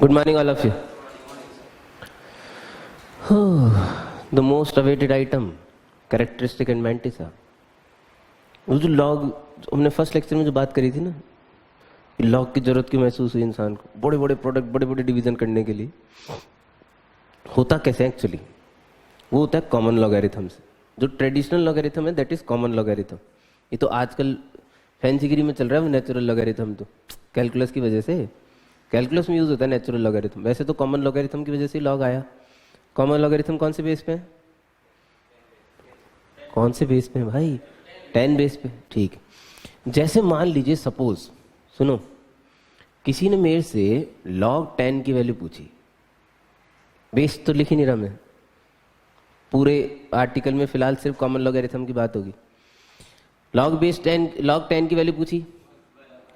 Good morning, all of you. The most awaited item, characteristic and mantissa. वो जो log हमने first lecture में जो बात करी थी ना, लॉग की जरूरत क्यों महसूस हुई इंसान को, बड़े बड़े प्रोडक्ट, बड़े बड़े डिवीजन करने के लिए। होता कैसे एक्चुअली, वो होता है कॉमन लॉगरिथम से। जो ट्रेडिशनल लॉगरिथम है दैट इज कॉमन लॉगरिथम। ये तो आजकल फैंसीगिरी में चल रहा है वो नेचुरल लॉगरिथम, तो कैलकुलस की वजह से, कैलकुलस में यूज होता है नेचुरल लॉगरिथम। वैसे तो कॉमन लॉगरिथम की वजह से लॉग आया। कॉमन लॉगरिथम कौन से बेस पे है? कौन से बेस पे है भाई? 10 बेस पे। ठीक, जैसे मान लीजिए सपोज, सुनो, किसी ने मेरे से log 10 की वैल्यू पूछी। बेस तो लिख ही नहीं रहा मैं, पूरे आर्टिकल में फिलहाल सिर्फ कॉमन लॉगरिथम की बात होगी। log 10 की वैल्यू पूछी,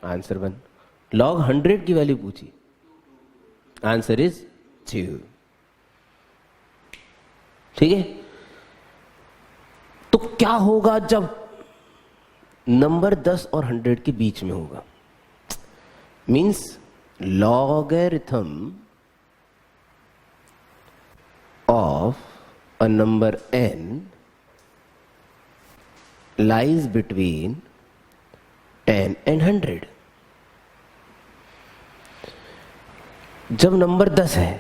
आंसर 1। log 100 की वैल्यू पूछी, आंसर इज 2। ठीक है, तो क्या होगा जब नंबर 10 और 100 के बीच में होगा? Means logarithm of a number n lies between 10 and 100। जब नंबर 10 है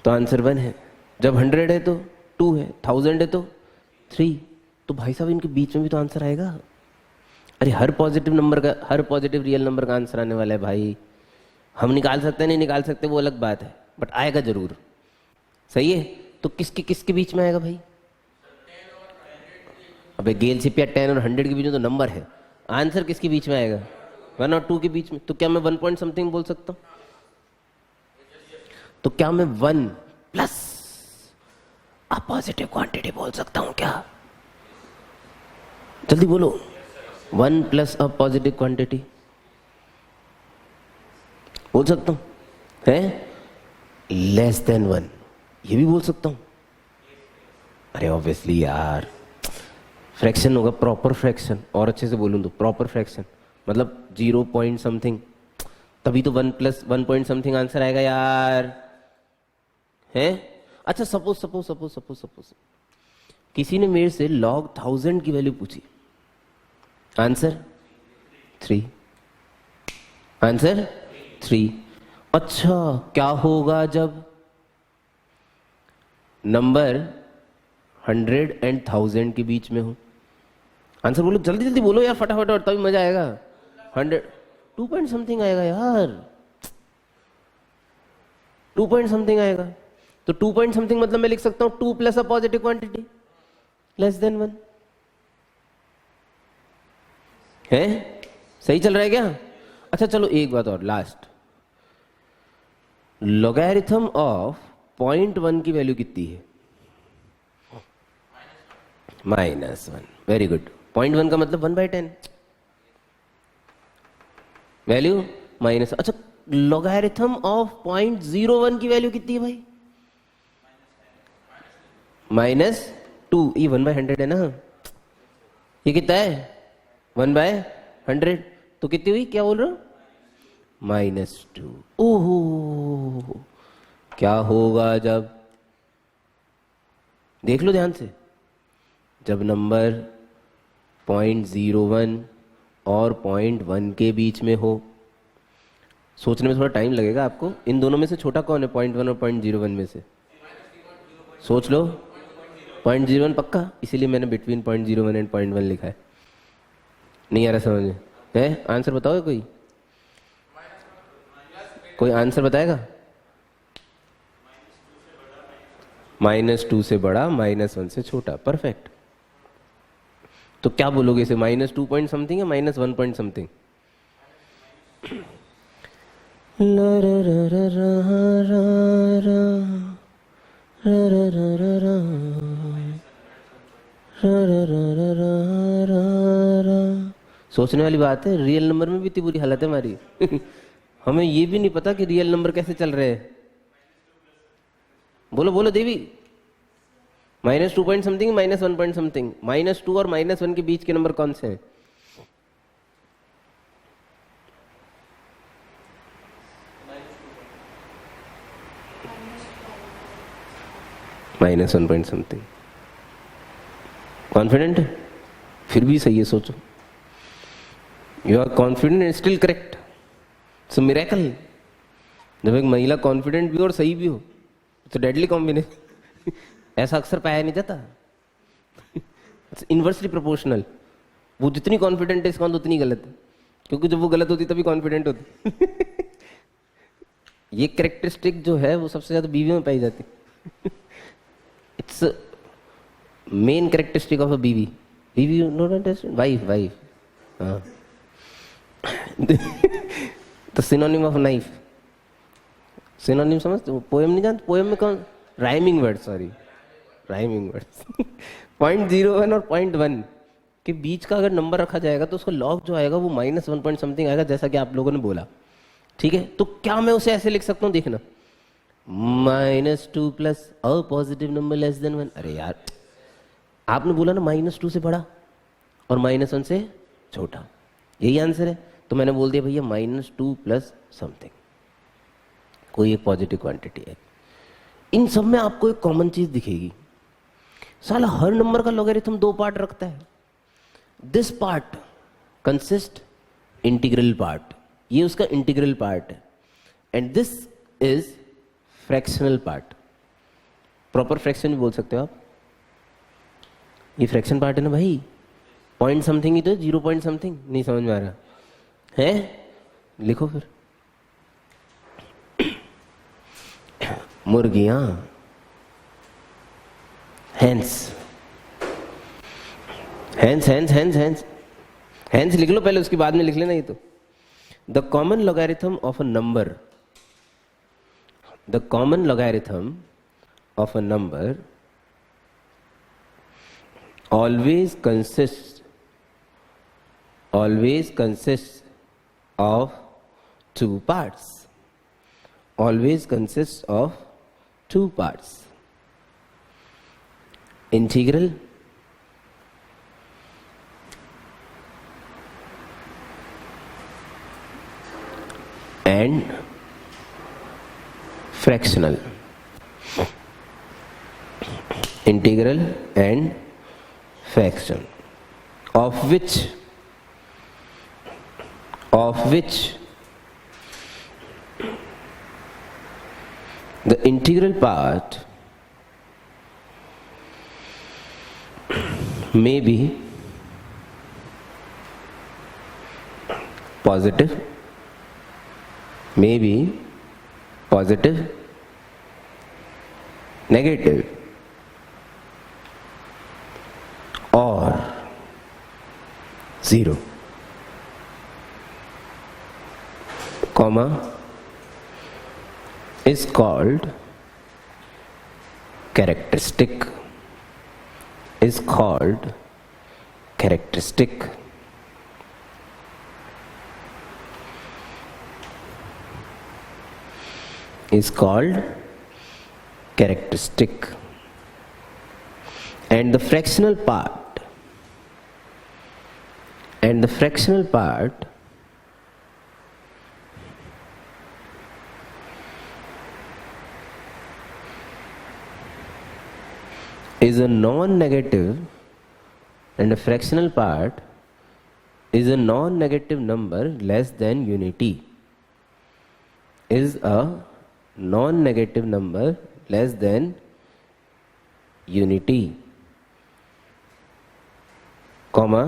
तो आंसर 1 है, जब 100 है तो 2 है, 1000 है तो 3। तो भाई साहब इनके बीच में भी तो आंसर आएगा। अरे हर पॉजिटिव नंबर का, हर पॉजिटिव रियल नंबर का आंसर आने वाला है भाई। हम निकाल सकते हैं, नहीं निकाल सकते वो अलग बात है, बट आएगा जरूर। सही है, तो किसके किसके बीच में आएगा भाई? अबे गेल सिपिया 10 और 100 के बीच में तो नंबर है, आंसर किसके बीच में आएगा? 1 और 2 के बीच में। तो क्या मैं 1 पॉइंट समथिंग बोल सकता हूं? तो क्या मैं 1 प्लस अ पॉजिटिव क्वांटिटी बोल सकता हूं क्या? जल्दी बोलो। 1 प्लस अ पॉजिटिव क्वांटिटी बोल सकता हूं, है? लेस देन 1 ये भी बोल सकता हूं। अरे ऑब्वियसली यार, फ्रैक्शन होगा, प्रॉपर फ्रैक्शन। और अच्छे से बोलूं तो प्रॉपर फ्रैक्शन, मतलब 0 पॉइंट समथिंग, तभी तो 1 प्लस 1 पॉइंट समथिंग आंसर आएगा यार, है? अच्छा सपोज किसी ने मेरे से log 1000 की वैल्यू पूछी, आंसर 3। आंसर 3। अच्छा क्या होगा जब नंबर 100 and 1000 के बीच में हो? आंसर बोलो, जल्दी जल्दी बोलो यार, फटाफट, और तभी मजा आएगा। 100 2 पॉइंट समथिंग आएगा यार, 2 पॉइंट समथिंग आएगा। तो 2 पॉइंट समथिंग मतलब मैं लिख सकता हूं 2 plus a positive quantity less than 1। है? सही चल रहा है क्या? अच्छा चलो एक बात और, लास्ट। लॉगरिथम ऑफ 0.1 की वैल्यू कितनी है? -1। Very good. 0.1 का मतलब 1/10, वैल्यू माइनस। अच्छा लॉगरिथम ऑफ 0.01 की वैल्यू कितनी है भाई? -2। ये 1/100 है ना, ये कितना है? 1/100। तो कितनी हुई, क्या बोल रहे हो? -2। ओहो, क्या होगा जब, देख लो ध्यान से, जब नंबर 0.01 और 0.1 के बीच में हो। सोचने में थोड़ा टाइम लगेगा आपको। इन दोनों में से छोटा कौन है, 0.1 और 0.01 में से? सोच लो। 0.01 पक्का, इसीलिए मैंने बिटवीन 0.01 एंड 0.1 लिखा है। नहीं आ रहा समझ में? है? आंसर बताओगे कोई? कोई आंसर बताएगा? -2 से बड़ा, -1 से छोटा। परफेक्ट। तो क्या बोलोगे इसे, -2 पॉइंट समथिंग या -1 पॉइंट समथिंग? सोचने वाली बात है, रियल नंबर में भी इतनी बुरी हालत है हमारी। हमें ये भी नहीं पता कि रियल नंबर कैसे चल रहे हैं। बोलो बोलो देवी। -2 पॉइंट समथिंग, -1 पॉइंट समथिंग। -2 और -1 के बीच के नंबर कौन से हैं? Minus 1 point something. कॉन्फिडेंट है? फिर भी सही है, सोचो। You are confident and still correct, so miracle. जब एक महिला कॉन्फिडेंट भी हो और सही भी हो तो डेडली कॉम्बिनेशन। ऐसा अक्सर पाया नहीं जाता। Inversely proportional. वो जितनी कॉन्फिडेंट है इसका उतनी गलत है, क्योंकि जब वो गलत होती तभी कॉन्फिडेंट होती। ये कैरेक्टरिस्टिक जो है वो सबसे ज्यादा बीवियों में पाई जाती। It's main characteristic of a बीवी। बीवी, यू नॉट अंडरस्टैंड, वाइफ। हाँ। तो सिनोनिम ऑफ नाइफ। सिनोनिम समझते हो? पोएम नहीं जानते? पोएम में कौन? Rhyming word, sorry, rhyming word. 0.01 और 0.1 के बीच का अगर नंबर रखा जाएगा तो उसका लॉग जो आएगा वो -1 पॉइंट समथिंग आएगा, जैसा कि आप लोगों ने बोला। ठीक है, तो क्या मैं उसे ऐसे लिख सकता हूँ? देखना, -2 plus a positive number less than 1। अरे यार, आपने बोला ना -2 से बड़ा और -1 से छोटा, यही आंसर है। तो मैंने बोल दिया भैया -2 प्लस समथिंग, कोई एक पॉजिटिव क्वांटिटी है। इन सब में आपको एक कॉमन चीज दिखेगी, साला हर नंबर का लॉगरिथम 2 पार्ट रखता है। This part consist integral part, ये उसका इंटीग्रल पार्ट है, and this is fractional part. Proper fraction भी बोल सकते हो आप। ये फ्रैक्शन पार्ट है ना भाई, पॉइंट समथिंग ही तो, 0 पॉइंट समथिंग। नहीं समझ में आ रहा है? लिखो फिर। मुर्गियां, hens, hens hens hens hens hens लिख लो पहले, उसके बाद में लिख लेना। ये तो the common logarithm of a number, the common logarithm of a number always consists of 2 parts, always consists of 2 parts, integral and fractional, integral and fraction, of which the integral part may be positive, negative, or 0, comma, is called characteristic, is called characteristic. Is called characteristic. And the fractional part is a non-negative, and the fractional part is a non-negative number less than unity, is a non-negative number less than unity, comma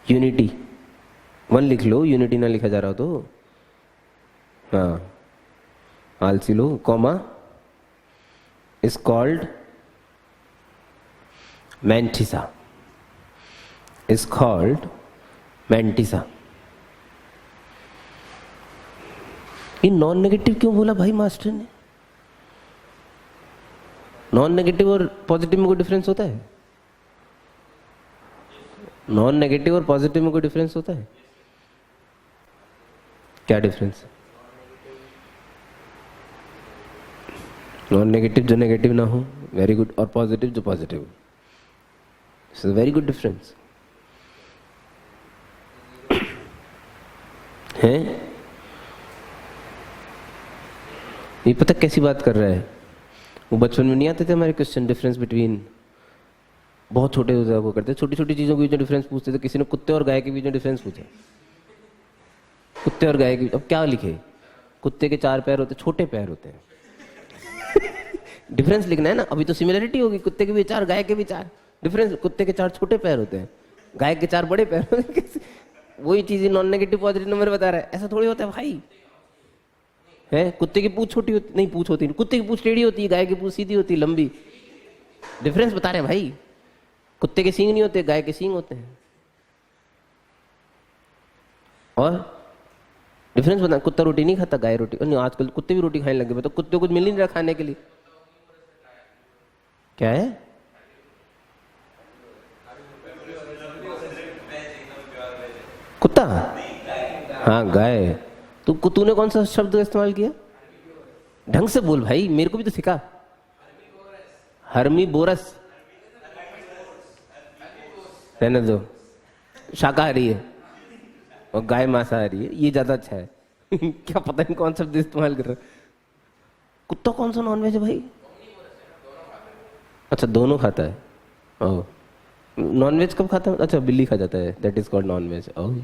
unity. 1 लिख लो, unity ना लिखा जा रहा हो तो। हाँ, आलसी लो, comma is called mantissa, is called mantissa। ये नॉन नेगेटिव क्यों बोला भाई मास्टर ने? नॉन नेगेटिव और पॉजिटिव में कोई डिफरेंस होता है? नॉन नेगेटिव और पॉजिटिव में कोई डिफरेंस होता है? क्या डिफरेंस? नॉन नेगेटिव जो नेगेटिव ना हो, वेरी गुड, और पॉजिटिव जो पॉजिटिव हो, it's a very good difference है। ये पता कैसी बात कर रहा है, वो बचपन में नहीं आते थे हमारे क्वेश्चन डिफरेंस बिटवीन, बहुत छोटे होते वो करते, छोटी छोटी चीजों के बीच में डिफरेंस पूछते थे। किसी ने कुत्ते और गाय के बीच में डिफरेंस पूछा, कुत्ते और गाय के, अब क्या लिखे, कुत्ते के 4 पैर होते, छोटे पैर होते हैं डिफरेंस लिखना है ना, अभी तो सिमिलरिटी होगी, कुत्ते के भी 4 गाय के भी 4, डिफरेंस कुत्ते के 4 छोटे पैर होते हैं, गाय के 4 बड़े पैर होते हैं वही चीज नॉन नेगेटिव पॉजिटिव नंबर बता रहा है, ऐसा थोड़ी होता है भाई। है कुत्ते की पूंछ छोटी होती, नहीं पूंछ होती, कुत्ते की पूंछ टेढ़ी होती है, गाय की पूंछ सीधी होती है लंबी, डिफरेंस बता रहे हैं भाई। कुत्ते के सींग नहीं होते, गाय के सींग होते हैं। और डिफरेंस बता, कुत्ता रोटी नहीं खाता, गाय रोटी, नहीं आजकल कुत्ते भी रोटी खाने लगे, तो कुत्ते को कुछ मिल नहीं रहा खाने के लिए, क्या है? कुत्ता, हाँ गाय। तूने कौन सा शब्द इस्तेमाल किया? ढंग से बोल भाई, मेरे को भी तो सिखा। हर्मीबोरस, रहने दो, शाकाहारी है और गाय मांसाहारी है, ये ज्यादा अच्छा है क्या पता नहीं कौन शब्द इस्तेमाल कर रहा है। कुत्ता कौन सा नॉनवेज है भाई? अच्छा दोनों खाता है। ओह, नॉनवेज कब खाता है? अच्छा बिल्ली खा जाता है, that is called nonveg. Oh,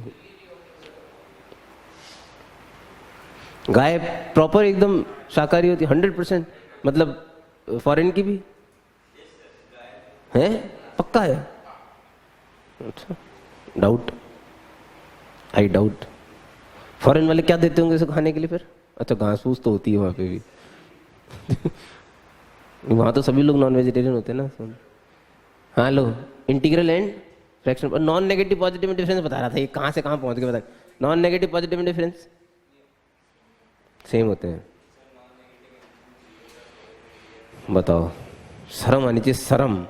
गाय प्रॉपर एकदम शाकाहारी होती है 100%, मतलब फॉरेन की भी है, पक्का है? अच्छा, डाउट, आई डाउट। फॉरेन वाले क्या देते होंगे इसे खाने के लिए फिर? अच्छा घास फूस तो होती है वहां पे भी वहां तो सभी लोग नॉन वेजिटेरियन होते हैं ना। हाँ लो, इंटीग्रल एंड फ्रैक्शन और नॉन नेगेटिव पॉजिटिव में डिफरेंस बता रहा था, ये कहाँ से कहाँ पहुंच गए बता। नॉन नेगेटिव पॉजिटिव में डिफरेंस सेम होते हैं। बताओ, शर्म आनी चाहिए, शर्म।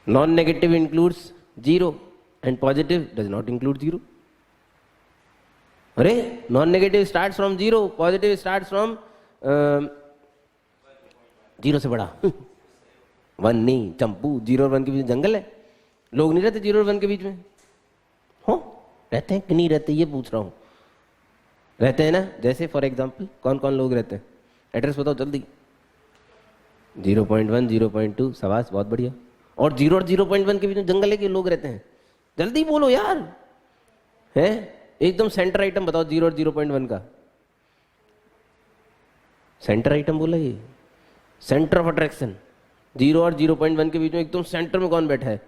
Non negative includes 0 and positive does not include 0। अरे non negative start from 0, positive start from 0 से बड़ा 1 नहीं, चंपू 0 और 1 के बीच में जंगल है, लोग नहीं रहते 0 और 1 के बीच में। हो रहते हैं कि नहीं रहते, ये पूछ रहा हूं। रहते हैं ना, जैसे फॉर एग्जांपल कौन कौन लोग रहते हैं? एड्रेस बताओ जल्दी। 0.1, 0.2, शाबाश, बहुत बढ़िया। और 0 और 0.1 के बीच में जंगल है कि लोग रहते हैं? जल्दी बोलो यार, है एकदम सेंटर आइटम बताओ 0 और 0.1 का। सेंटर आइटम बोला, ये सेंटर ऑफ अट्रैक्शन। 0 और 0.1 के बीच में एकदम सेंटर में कौन बैठा है?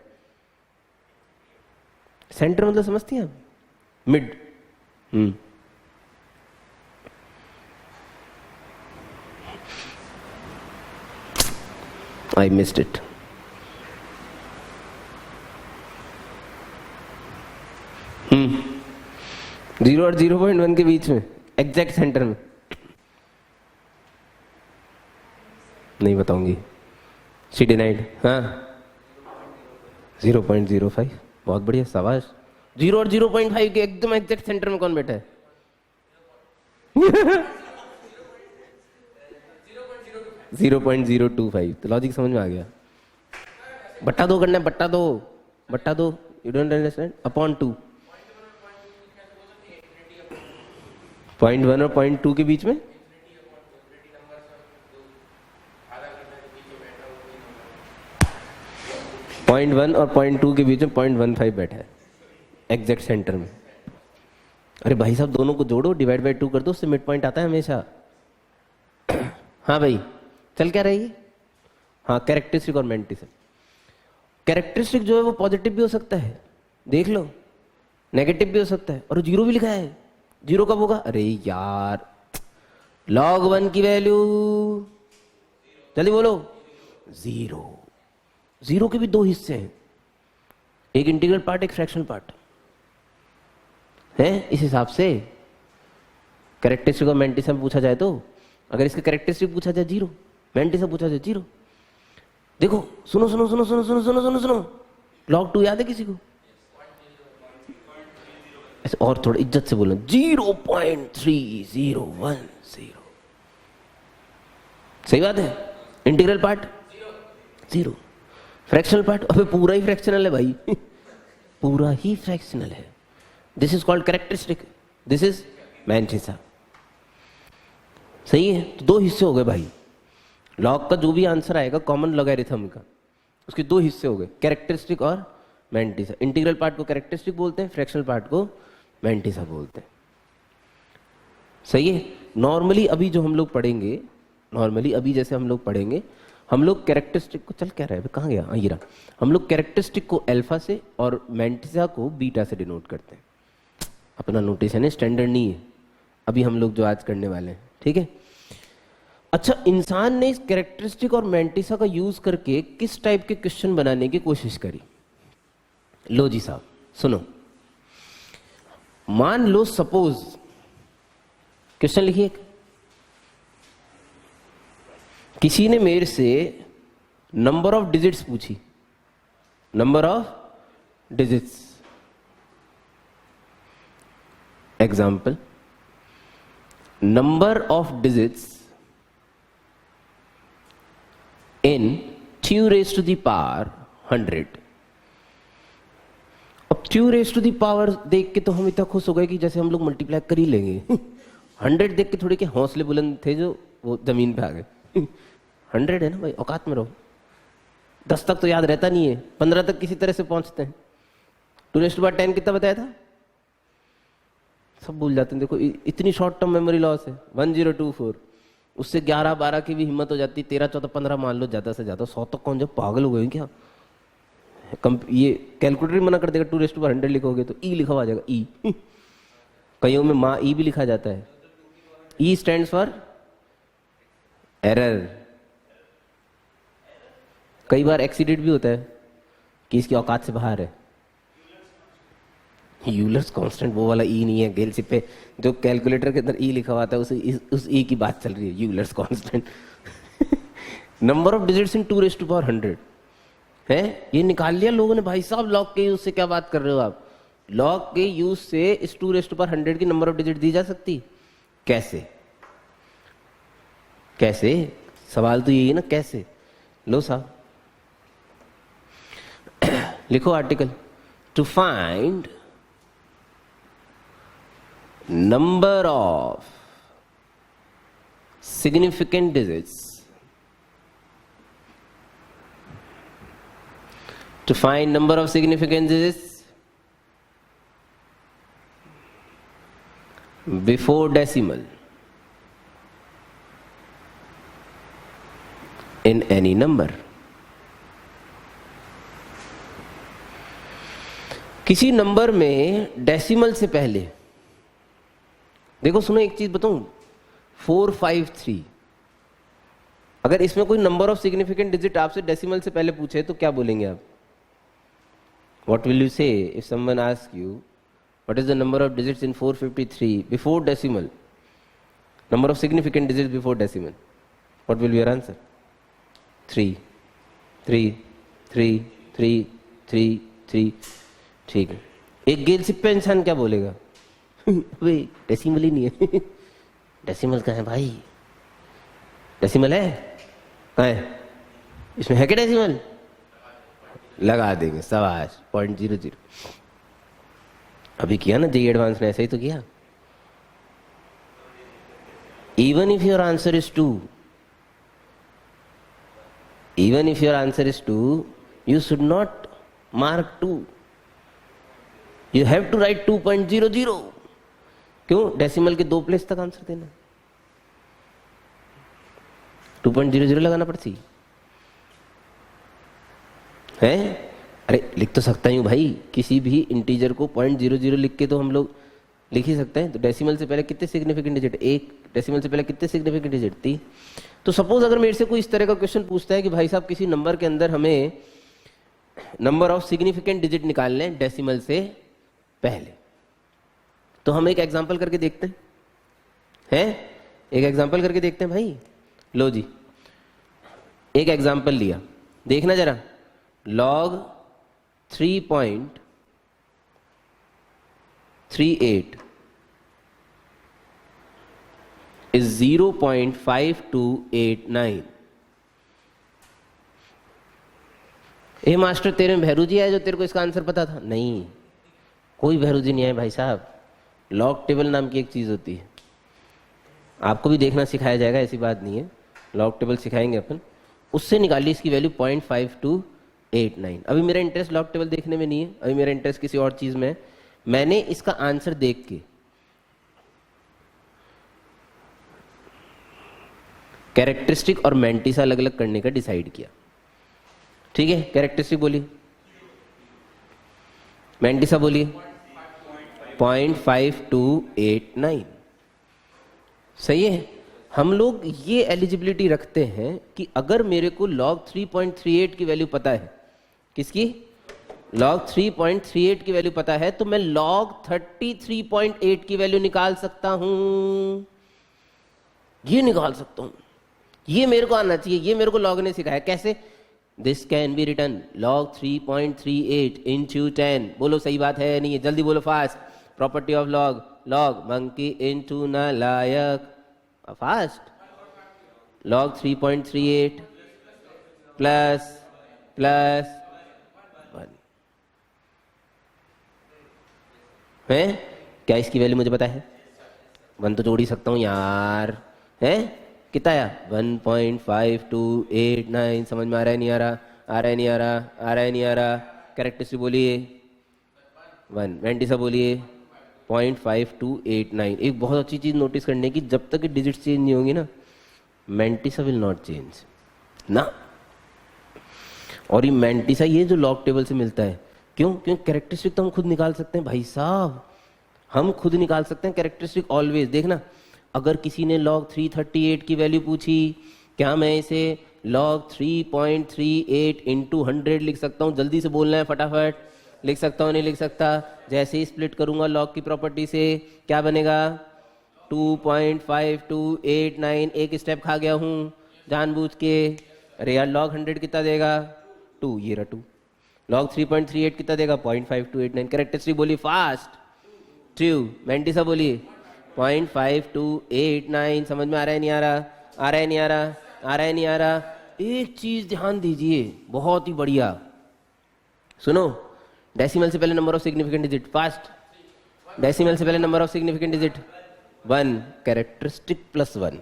सेंटर मतलब समझती हैं आप? Mid. I missed it. Zero और 0.1 के बीच में एग्जैक्ट सेंटर में नहीं बताऊंगी, शी डिनाइड। हाँ 0.05, बहुत बढ़िया, शाबाश। 0 और 0.5 के एकदम एग्जैक्ट सेंटर में कौन बैठा है? 0.025, तो लॉजिक समझ में आ गया। बट्टा 2 करना है, बट्टा 2, बट्टा 2, यू डोंट अंडरस्टैंड, अपॉन 2। 0.1 और 0.2 के बीच में पॉइंट 1 और 0.2 के बीच में 0.15 बैठा है एग्जैक्ट सेंटर में। अरे भाई साहब, दोनों को जोड़ो, डिवाइड बाय 2 कर दो, उससे मिड पॉइंट आता है हमेशा। हाँ भाई, चल क्या रही है? हाँ, कैरेक्टरिस्टिक और मेंटिज्म। कैरेक्टरिस्टिक जो है वो पॉजिटिव भी हो सकता है, देख लो, नेगेटिव भी हो सकता है, और 0 भी लिखा है। 0 कब होगा? अरे यार, log 1 की वैल्यू जल्दी बोलो, 0। 0 के भी 2 हिस्से हैं, एक इंटीग्रल पार्ट, एक फ्रैक्शनल पार्ट है। इस हिसाब से कैरेक्टरिस्टिक और मेंटिज्म पूछा जाए तो, अगर इसका कैरेक्टरिस्टिक पूछा जाए 0, मेंटिज्म पूछा जाए 0। देखो सुनो सुनो सुनो सुनो सुनो सुनो सुनो सुनो, log 2 याद है किसी को? ऐसे और थोड़ा इज्जत से बोलो, 0.3010। सही बात है। इंटीग्रल पार्ट 0, फ्रैक्शनल पार्ट अबे पूरा ही फ्रैक्शनल है भाई पूरा ही फ्रैक्शनल है। This is called characteristic, this is mantissa. सही है, तो दो हिस्से हो गए भाई। लॉग का जो भी आंसर आएगा कॉमन लॉगरिथम का, उसके दो हिस्से हो गए, कैरेक्टरिस्टिक और मैंटिसा। इंटीग्रल पार्ट को कैरेक्टरिस्टिक बोलते हैं, फ्रैक्शनल पार्ट को मैंटिसा बोलते हैं। सही है। नॉर्मली अभी जो हम लोग पढ़ेंगे, नॉर्मली अभी जैसे हम लोग पढ़ेंगे, हम लोग कैरेक्टरिस्टिक को, चल क्या रहा है, कहाँ गया, ये रहा, हम लोग कैरेक्टरिस्टिक को अल्फा से और मैंटिसा को बीटा से डिनोट करते हैं। अपना नोटेशन है, स्टैंडर्ड नहीं है अभी हम लोग जो आज करने वाले हैं, ठीक है। अच्छा, इंसान ने इस कैरेक्टरिस्टिक और मैंटिसा का यूज करके किस टाइप के क्वेश्चन बनाने की कोशिश करी? लो जी साहब सुनो, मान लो सपोज, क्वेश्चन लिखिए, किसी ने मेरे से नंबर ऑफ डिजिट्स पूछी, number of digits. Example, number of digits in 2 raised to the power 100। अब 2 raised to the power देख के तो हम इतना खुश हो गए कि जैसे हम लोग मल्टीप्लाई कर ही लेंगे। 100 देख के थोड़े के हौसले बुलंद थे जो वो जमीन पे आ गए। 100 है ना भाई, औकात में रहो। 10 तक तो याद रहता नहीं है, 15 तक किसी तरह से पहुंचते हैं। 2 raised to power 10 कितना बताया था? सब भूल जाते हैं। देखो इतनी शॉर्ट टर्म मेमोरी लॉस है। 1024, उससे 11-12 की भी हिम्मत हो जाती है, 13-14-15 मान लो ज्यादा से ज्यादा। 100 तक कौन, जब पागल हो गए क्या? ये कैलकुलेटर मना कर देगा 2 raised to power 100 लिखोगे तो ई लिखा हुआ आ जाएगा, ई। कईयों में माँ ई भी लिखा जाता है। ई स्टैंड्स फॉर एरर। कई बार एक्सीडेंट भी होता है कि इसकी औकात से बाहर है। यूलर्स कांस्टेंट वो वाला ई नहीं है, गेल सिप पे जो कैलकुलेटर के अंदर ई लिखा हुआ था, उस ई की बात चल रही है, Euler's constant. Number of digits in 2 raised to power 100 है, ये निकाल लिया लोगों ने। भाई साहब लॉग के यूज से क्या बात कर रहे हो आप? लॉग के यूज से इस 2 raised to power 100 की नंबर ऑफ डिजिट दी जा सकती? कैसे? कैसे? सवाल तो यही है ना, कैसे? लो साहब लिखो article, to find number of significant digits, to find number of significant digits before decimal in any number। किसी नंबर में डेसिमल से पहले, देखो सुनो एक चीज बताऊं, 453, अगर इसमें कोई नंबर ऑफ सिग्निफिकेंट डिजिट आपसे डेसिमल से पहले पूछे तो क्या बोलेंगे आप? व्हाट विल यू से if someone ask you what is the number of digits in 453 before decimal, number of significant digit before decimal, what will be your answer? 3 3 3 3 3 3। ठीक है, एक गेल सिप पे इंसान क्या बोलेगा? वे डेसिमल ही नहीं है। डेसिमल कहाँ है भाई? डेसिमल है कहाँ है? इसमें है क्या डेसिमल? लगा देंगे, शाबाश, 0.00। अभी किया ना जेईई एडवांस ने, ऐसा ही तो किया। Even if your answer is 2, even if your answer is 2, you should not mark 2, you have to write 2.00। क्यों? डेसिमल के 2 प्लेस तक आंसर देना, 2.00 लगाना पड़ती है। अरे लिख तो सकता ही हूं भाई, किसी भी इंटीजर को 0.00 लिख के तो हम लोग लिख ही सकते हैं। तो डेसिमल से पहले कितने सिग्निफिकेंट डिजिट? 1। डेसिमल से पहले कितने सिग्निफिकेंट डिजिट? 3। तो सपोज अगर मेरे से कोई इस तरह का क्वेश्चन पूछता है कि भाई साहब किसी नंबर के अंदर हमें नंबर ऑफ सिग्निफिकेंट डिजिट निकालने हैं डेसिमल से पहले, तो हम एक एग्जांपल करके देखते हैं। एक एग्जांपल करके देखते हैं भाई। लो जी, एक एग्जांपल लिया, देखना जरा। log 3.38 is 0.5289। ए मास्टर, तेरे में भैरू जी आए जो तेरे को इसका आंसर पता था? नहीं, कोई भैरू जी नहीं आए भाई साहब। लॉग टेबल नाम की एक चीज होती है, आपको भी देखना सिखाया जाएगा, ऐसी बात नहीं है, लॉग टेबल सिखाएंगे अपन। उससे निकालिए इसकी वैल्यू 0.5289। अभी मेरा इंटरेस्ट लॉग टेबल देखने में नहीं है, अभी मेरा इंटरेस्ट किसी और चीज में है। मैंने इसका आंसर देख के कैरेक्टरिस्टिक और मैंटिसा अलग अलग करने का डिसाइड किया। ठीक है, कैरेक्टरिस्टिक बोलिए, मैंटिसा बोलिए 0.5289। सही है। हम लोग ये एलिजिबिलिटी रखते हैं कि अगर मेरे को log 3.38 की वैल्यू पता है, किसकी, log 3.38 की वैल्यू पता है, तो मैं log 33.8 की वैल्यू निकाल सकता हूं, ये निकाल सकता हूं। ये मेरे को आना चाहिए, ये मेरे को log ने सिखाया। कैसे? This can be return log 3.38 into 10। बोलो सही बात है नहीं है, जल्दी बोलो fast. Property of log, log monkey into नालायक, फास्ट। log 3.38 प्लस प्लस 1 है क्या? इसकी वैल्यू मुझे पता है, 1 तो जोड़ ही सकता हूं यार, है कितना आया? 1.5289। समझ में आ रहा है नहीं आ रहा? आ रहा है नहीं आ रहा? आ रहा है नहीं आ रहा? कैरेक्टरिस्टिक बोलिए 1, मैंटिसा बोलिए 0.5289। एक बहुत अच्छी चीज नोटिस करने की, जब तक डिजिट चेंज नहीं होंगी ना, मैंटिसा विल नॉट चेंज ना। और ये मैंटिसा ये जो लॉग टेबल से मिलता है, क्यों? क्योंकि कैरेक्टरिस्टिक तो हम खुद निकाल सकते हैं भाई साहब, हम खुद निकाल सकते हैं कैरेक्टरिस्टिक ऑलवेज। देखना, अगर किसी ने log 338 की वैल्यू पूछी, क्या मैं इसे log 3.38 into 100 लिख सकता हूँ? जल्दी से बोलना है, फटाफट। लिख सकता हूँ नहीं लिख सकता? जैसे ही स्प्लिट करूंगा log की प्रॉपर्टी से, क्या बनेगा? 2.5289। एक स्टेप खा गया हूँ जानबूझ के। अरे यार log 100 कितना देगा? 2, ये रहा 2। log 3.38 कितना देगा? 0.5289। कैरेक्टरिस्टिक बोली फास्ट, 2। मैंटिसा बोलिए 0.5289। समझ में आ रहा है नहीं आ रहा? आ रहा है नहीं आ रहा? आ रहा है नहीं आ रहा? एक चीज ध्यान दीजिए, बहुत ही बढ़िया, सुनो। डेसिमल से पहले number of significant digit, first. Decimal से पहले number of significant digit 1, characteristic plus 1।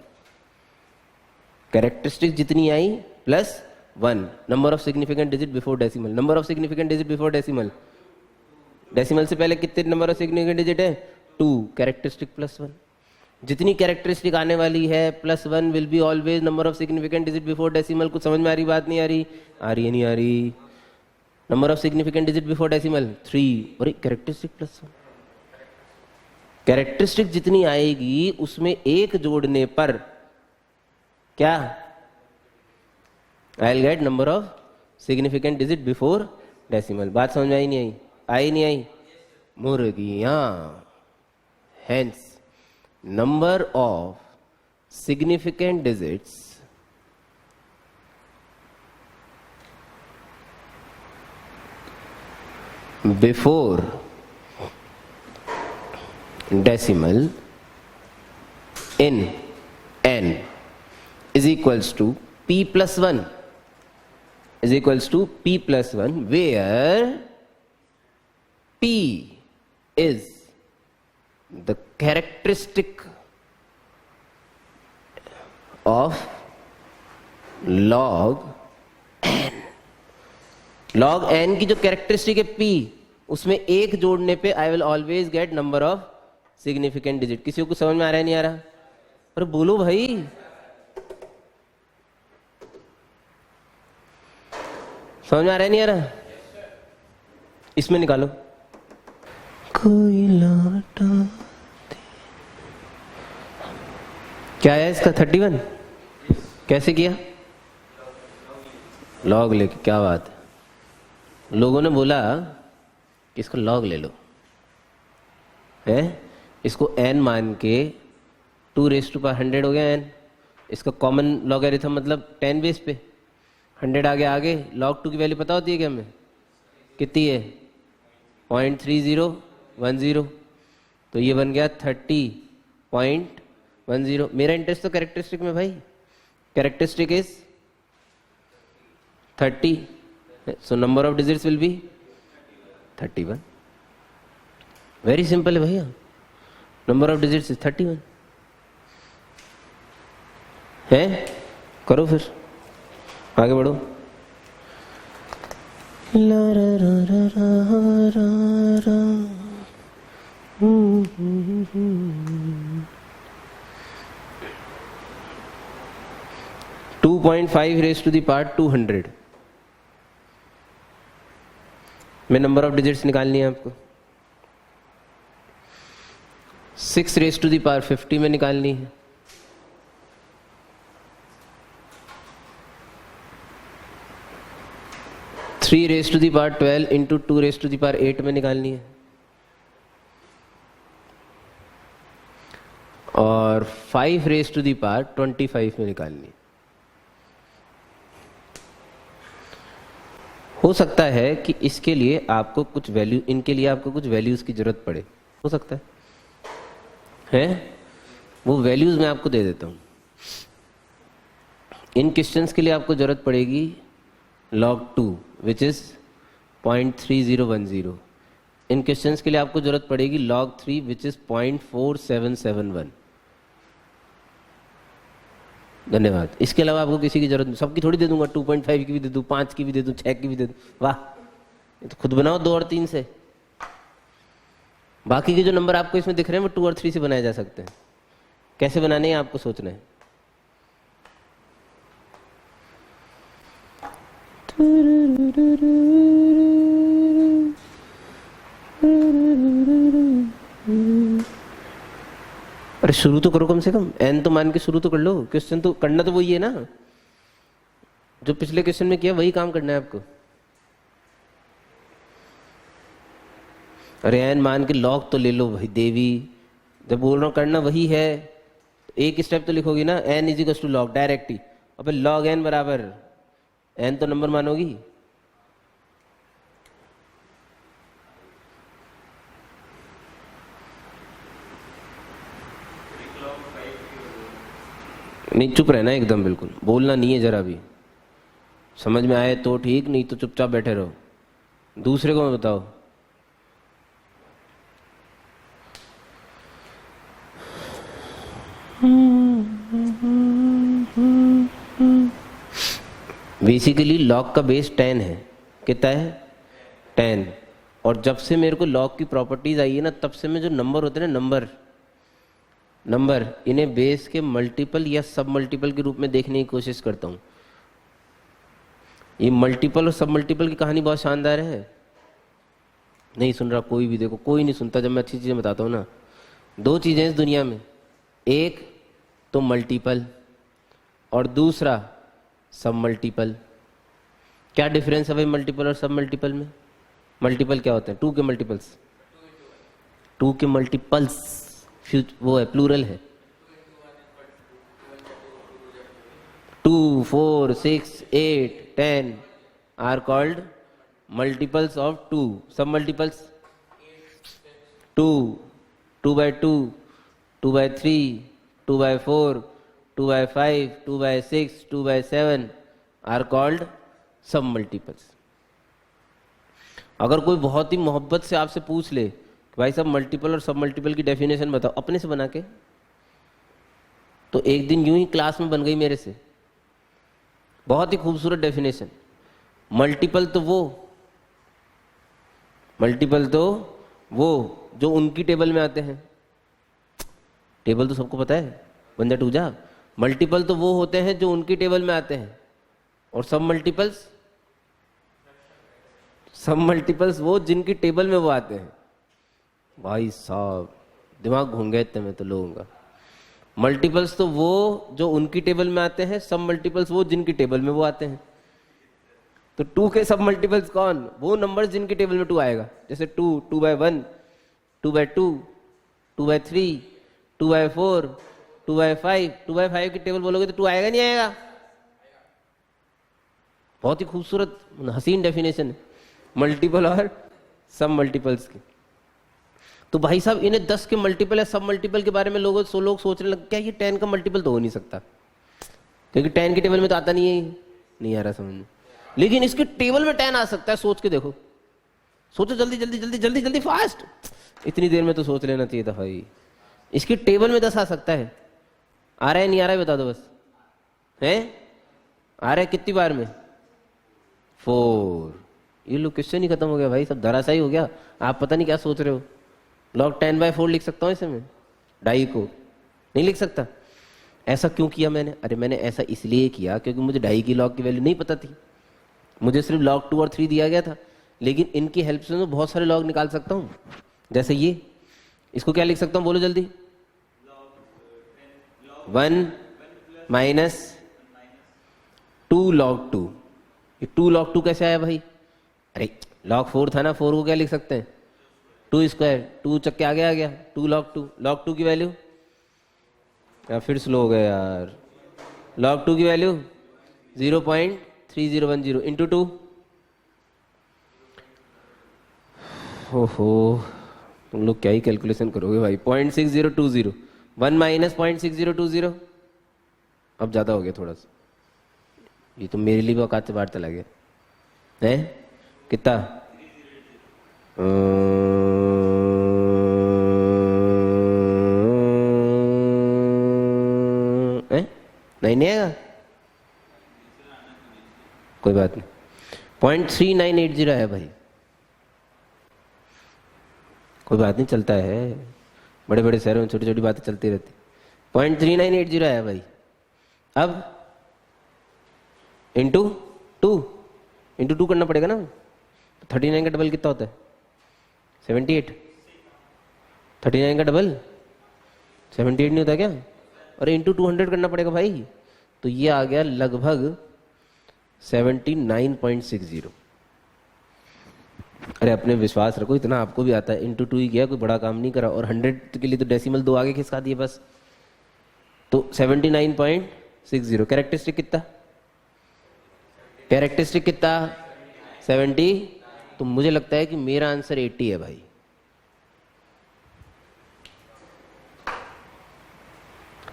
Characteristic जितनी आई plus 1, number of significant digit before decimal. Number of significant digit before decimal, decimal से पहले कितने नंबर ऑफ सिग्निफिकेंट डिजिट है? 2, characteristic plus 1। जितनी characteristic आने वाली है plus 1 will be always number of significant digit before decimal. कुछ समझ में आ रही बात? नहीं आ रही? आ रही है नहीं आ रही? Number of significant digit before decimal 3, और कैरेक्टरिस्टिक प्लस 1। कैरेक्टरिस्टिक जितनी आएगी उसमें एक जोड़ने पर क्या? I will get number of significant digit before decimal. बात समझ में आई नहीं आई? आई नहीं आई? मुर्गियां। Hence, number of significant digits before decimal in n is equals to p plus 1, is equals to p plus 1, where p is the characteristic of log n। log n की जो characteristic है p, उसमें एक जोड़ने पे I will always get number of significant digit. किसी को समझ में आ रहा है नहीं आ रहा? अरे बोलो भाई, समझ में आ रहा है नहीं आ रहा? इसमें निकालो। कोई लौटा क्या है इसका? 31। कैसे किया? लॉग लेके। क्या बात है, लोगों ने बोला कि इसको लॉग ले लो, है इसको n मान के 2⁻100 हो गया n। इसका कॉमन लॉगरिथम मतलब 10 बेस पे 100 आगे log 2 की वैल्यू पता होती है क्या हमें? कितनी है? 0.3010। तो ये बन गया 30.10। मेरा इंटरेस्ट तो कैरेक्टरिस्टिक में भाई, characteristic is 30, so number of digits will be 31। Very simple है भैया, नंबर ऑफ डिजिट्स इज 31। है? करो फिर, आगे बढ़ो। ला रा रा रा रा रा रा 2.5 रेज टू द पावर 200 में नंबर ऑफ डिजिट्स निकालनी है आपको। 6 रेज टू द पावर 50 में निकालनी है। Three raise to the power 12 into 2 raise to the power 8 में निकालनी है। और 5 रेज टू दी पावर 25 में निकालनी है। हो सकता है कि इसके लिए आपको कुछ वैल्यू, इनके लिए आपको कुछ वैल्यूज की जरूरत पड़े, हो सकता है? वो वैल्यूज मैं आपको दे देता हूं। इन क्वेश्चंस के लिए आपको जरूरत पड़ेगी log 2 which is 0.3010। In questions के लिए आपको जरूरत पड़ेगी log 3 विच इज 0.4771। धन्यवाद। इसके अलावा आपको किसी की जरूरत नहीं, सबकी थोड़ी दे दूंगा, 2.5 की भी दे दूं, 5 की भी दे दूं, 6 की भी दे दूं। वाह, ये तो खुद बनाओ 2 और 3 से। बाकी के जो नंबर आपको इसमें दिख रहे हैं वो 2 और 3 से बनाए जा सकते हैं। कैसे बनाने हैं आपको सोचना है। अरे शुरू तो करो, कम से कम एन तो मान के शुरू तो कर लो। क्वेश्चन तो करना तो वही है ना जो पिछले क्वेश्चन में किया, वही काम करना है आपको। अरे एन मान के लॉग तो ले लो भाई देवी, जब बोल रहा हूं करना वही है। एक स्टेप तो लिखोगी ना, N is equal to log direct ही। अब लॉग एन बराबर एन तो नंबर मानोगी। नहीं, चुप रहना एकदम, बिल्कुल बोलना नहीं है जरा भी। समझ में आए तो ठीक, नहीं तो चुपचाप बैठे रहो। दूसरे को मैं बताओ। बेसिकली लॉग का बेस 10 है। कितना है? 10। और जब से मेरे को लॉग की प्रॉपर्टीज आई है ना, तब से मैं जो नंबर होते हैं ना, नंबर इन्हें बेस के मल्टीपल या सब मल्टीपल के रूप में देखने की कोशिश करता हूं। ये मल्टीपल और सब मल्टीपल की कहानी बहुत शानदार है। नहीं सुन रहा कोई भी, देखो कोई नहीं सुनता जब मैं अच्छी चीजें बताता हूं ना। 2 चीजें इस दुनिया में, एक तो मल्टीपल और दूसरा सब मल्टीपल। क्या डिफरेंस है भाई मल्टीपल और सब मल्टीपल में? मल्टीपल क्या होते हैं? 2 के मल्टीपल्स। 2 के मल्टीपल्स वो है, प्लूरल है। 2, 4, 6, 8, 10 आर कॉल्ड मल्टीपल्स ऑफ 2। सब मल्टीपल्स 2, 2/2, 2/3, 2/4, 2/5, 2/6, 2/7 आर कॉल्ड सब मल्टीपल्स। अगर कोई बहुत ही मोहब्बत से आपसे पूछ ले भाई सब मल्टीपल और सब मल्टीपल की डेफिनेशन बताओ अपने से बना के, तो एक दिन यूं ही क्लास में बन गई मेरे से। बहुत ही खूबसूरत डेफिनेशन। मल्टीपल तो वो जो उनकी टेबल में आते हैं। टेबल तो सबको पता है, बन जा टू जा। मल्टीपल तो वो होते हैं जो उनकी टेबल में आते हैं, और सब मल्टीपल्स वो जिनकी टेबल में वो आते हैं। भाई साहब दिमाग घूम गए इतने में तो लोगों का। मल्टीपल्स तो वो जो उनकी टेबल में आते हैं, सब मल्टीपल्स वो जिनकी टेबल में वो आते हैं। तो 2 के सब मल्टीपल्स कौन? वो नंबर्स जिनकी टेबल में 2 आएगा। जैसे 2, 2/1, 2/2, 2/3, 2/4, 2/5। 2/5 की टेबल बोलोगे तो 2 आएगा नहीं आएगा? बहुत ही खूबसूरत हसीन डेफिनेशन है मल्टीपल और सब मल्टीपल्स की। तो भाई साहब इन्हें 10 के मल्टीपल या सब मल्टीपल के बारे में लोग सोचने लग, क्या ये 10 का मल्टीपल तो हो नहीं सकता, क्योंकि 10 की टेबल में तो आता नहीं है, नहीं आ रहा समझ में। लेकिन इसके टेबल में 10 आ सकता है। सोच के देखो, सोचो जल्दी जल्दी जल्दी जल्दी जल्दी फास्ट। इतनी देर में तो सोच लेना चाहिए था भाई। इसकी टेबल में 10 आ सकता है। आ रहा है नहीं आ रहा है बता दो बस। है? आ रहा है कितनी बार में? 4। ये लो क्वेश्चन ही खत्म हो गया भाई, सब धराशायी हो गया। आप पता नहीं क्या सोच रहे हो। log 10/4 लिख सकता हूँ इसमें, डाई को नहीं लिख सकता। ऐसा क्यों किया मैंने? अरे मैंने ऐसा इसलिए किया क्योंकि मुझे डाई की log की वैल्यू नहीं पता थी। मुझे सिर्फ log 2 और 3 दिया गया था, लेकिन इनकी हेल्प से मैं बहुत सारे log निकाल सकता हूँ। जैसे ये, इसको क्या लिख सकता हूँ बोलो जल्दी? 1 माइनस 2 log 2। ये 2 log 2 कैसे आया भाई? अरे log 4 था ना, 4 को क्या लिख सकते हैं? 2 स्क्वायर, 2 चक्के आगे आ गया, 2 log 2। log 2 की वैल्यू या फिर स्लो हो गया यार। log 2 की वैल्यू 0.3010 इंटू 2। ओहो, तुम लोग क्या ही कैलकुलेशन करोगे भाई। 0.6020। 1 माइनस 0.6020। अब ज़्यादा हो गया थोड़ा सा, ये तो मेरे लिए भी औकात से बाहर चला गया है। कितना? नहीं आएगा, कोई बात नहीं। 0.3980 है भाई, कोई बात नहीं, चलता है। बड़े बड़े शहरों में छोटी छोटी बातें चलती रहती। 0.3980 है भाई। अब इंटू 2 करना पड़ेगा ना। 39 का डबल कितना होता है? 78। 39 का डबल 78 नहीं होता क्या? अरे इंटू 200 करना पड़ेगा भाई। तो ये आ गया लगभग 79.60। अरे अपने विश्वास रखो, इतना आपको भी आता है। इंटू 2 ही किया, कोई बड़ा काम नहीं करा। और 100 के लिए तो डेसिमल 2 आगे खिसका दिए बस। तो 79.60। कैरेक्टरिस्टिक कितना? कैरेक्टरिस्टिक कितना? 70। तो मुझे लगता है कि मेरा आंसर 80 है भाई।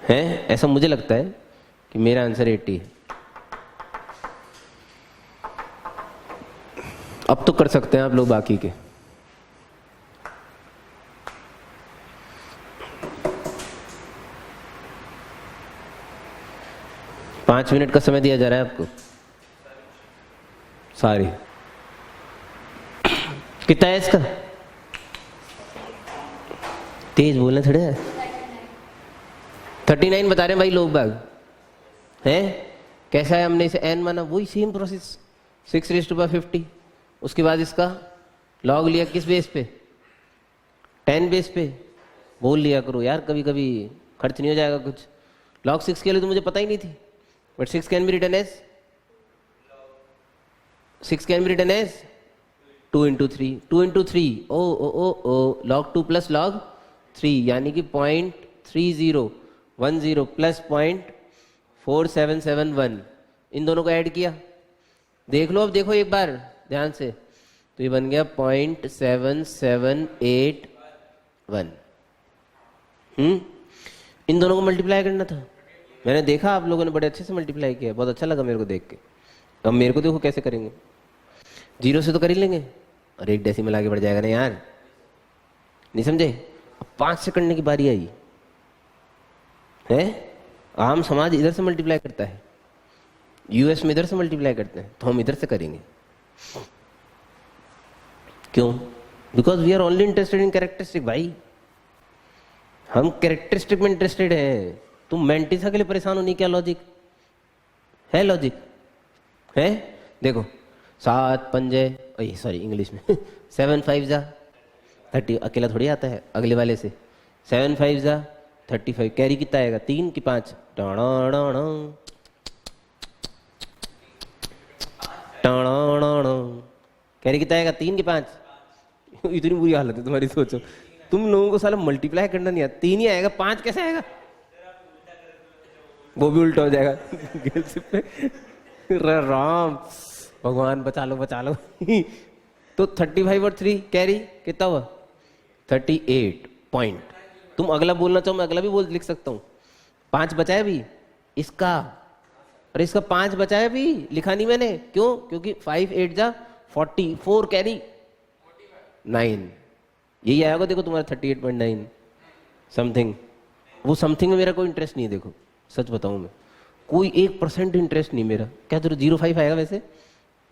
है ऐसा मुझे लगता है कि मेरा आंसर 80 है। अब तो कर सकते हैं आप लोग बाकी के। पांच मिनट का समय दिया जा रहा है आपको। सॉरी, कितना है इसका? तेज बोलना थोड़ा। 39 बता रहे हैं भाई लोग बाग हैं। कैसा है? हमने इसे n माना, वही सेम प्रोसेस। 6⁻50। उसके बाद इसका log लिया किस बेस पे? 10 बेस पे। बोल लिया करो यार, कभी कभी खर्च नहीं हो जाएगा कुछ। log 6 के लिए तो मुझे पता ही नहीं थी, but 6 can be written as 2 into 3। 2 into 3 ओ log 2 प्लस log 3, यानी कि 0.3010 प्लस 0.4771। इन दोनों को ऐड किया, देख लो। अब देखो एक बार ध्यान से, तो ये बन गया 0.7781। इन दोनों को मल्टीप्लाई करना था। मैंने देखा आप लोगों ने बड़े अच्छे से मल्टीप्लाई किया, बहुत अच्छा लगा मेरे को देख के। अब मेरे को देखो कैसे करेंगे। 0 से तो कर ही लेंगे, और 1 डेसिमल आगे बढ़ जाएगा ना यार, नहीं समझे? अब 5 से करने की बारी आई है। आम समाज इधर से मल्टीप्लाई करता है, यूएस में इधर से मल्टीप्लाई करते हैं, तो हम इधर से करेंगे। क्यों? Because we are only interested in characteristic भाई। हम कैरेक्टरिस्टिक में इंटरेस्टेड हैं। तुम मेंटिसा के लिए परेशान हो, नहीं? क्या लॉजिक है? लॉजिक है। देखो 7 पंजे, सॉरी इंग्लिश में 7 5 जा 30। अकेला थोड़ी आता है, अगले वाले से 7 5 जा 35। कैरी कितना आएगा? 3 की 5? कैरी कितना आएगा? 3 की 5। इतनी बुरी हालत है तुम्हारी। सोचो तुम लोगों को साला मल्टीप्लाई करना नहीं आता। 3 ही आएगा, 5 कैसे आएगा? वो भी उल्टा हो जाएगा। राम भगवान बचा लो बचा लो। तो 35 और 3 कैरी कितना हुआ? 38 पॉइंट। तुम अगला बोलना चाहो, मैं अगला भी लिख सकता हूँ। 5 बचा है अभी इसका, और इसका 5 बचा है अभी, लिखा नहीं मैंने। क्यों? क्योंकि 5 8 जा 40, 4 कैरी 9। यही आएगा देखो तुम्हारा 38.9 समथिंग। वो समथिंग में मेरा कोई इंटरेस्ट नहीं है। देखो सच बताऊं मैं, कोई 1% इंटरेस्ट नहीं मेरा। क्या जरूर 0.5 आएगा वैसे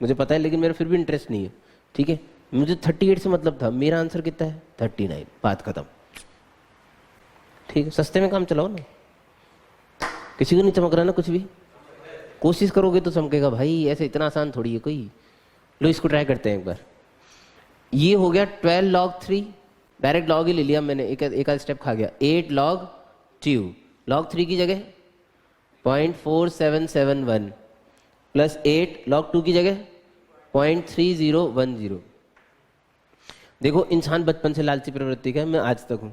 मुझे पता है, लेकिन मेरा फिर भी इंटरेस्ट नहीं है। ठीक है, मुझे 38 से मतलब था, मेरा आंसर कितना है 39, बात खत्म। ठीक है, सस्ते में काम चलाओ ना, किसी को नहीं चमक रहा ना कुछ भी, कोशिश करोगे तो चमकेगा भाई, ऐसे इतना आसान थोड़ी है कोई। लो इसको ट्राई करते हैं एक बार। ये हो गया 12 log 3, डायरेक्ट लॉग ही ले लिया मैंने, एक आध स्टेप खा गया। 8 log 2, log 3 की जगह 0.4771 प्लस 8 log 2 की जगह 0.3010। देखो इंसान बचपन से लालची प्रवृत्ति का है, मैं आज तक हूं।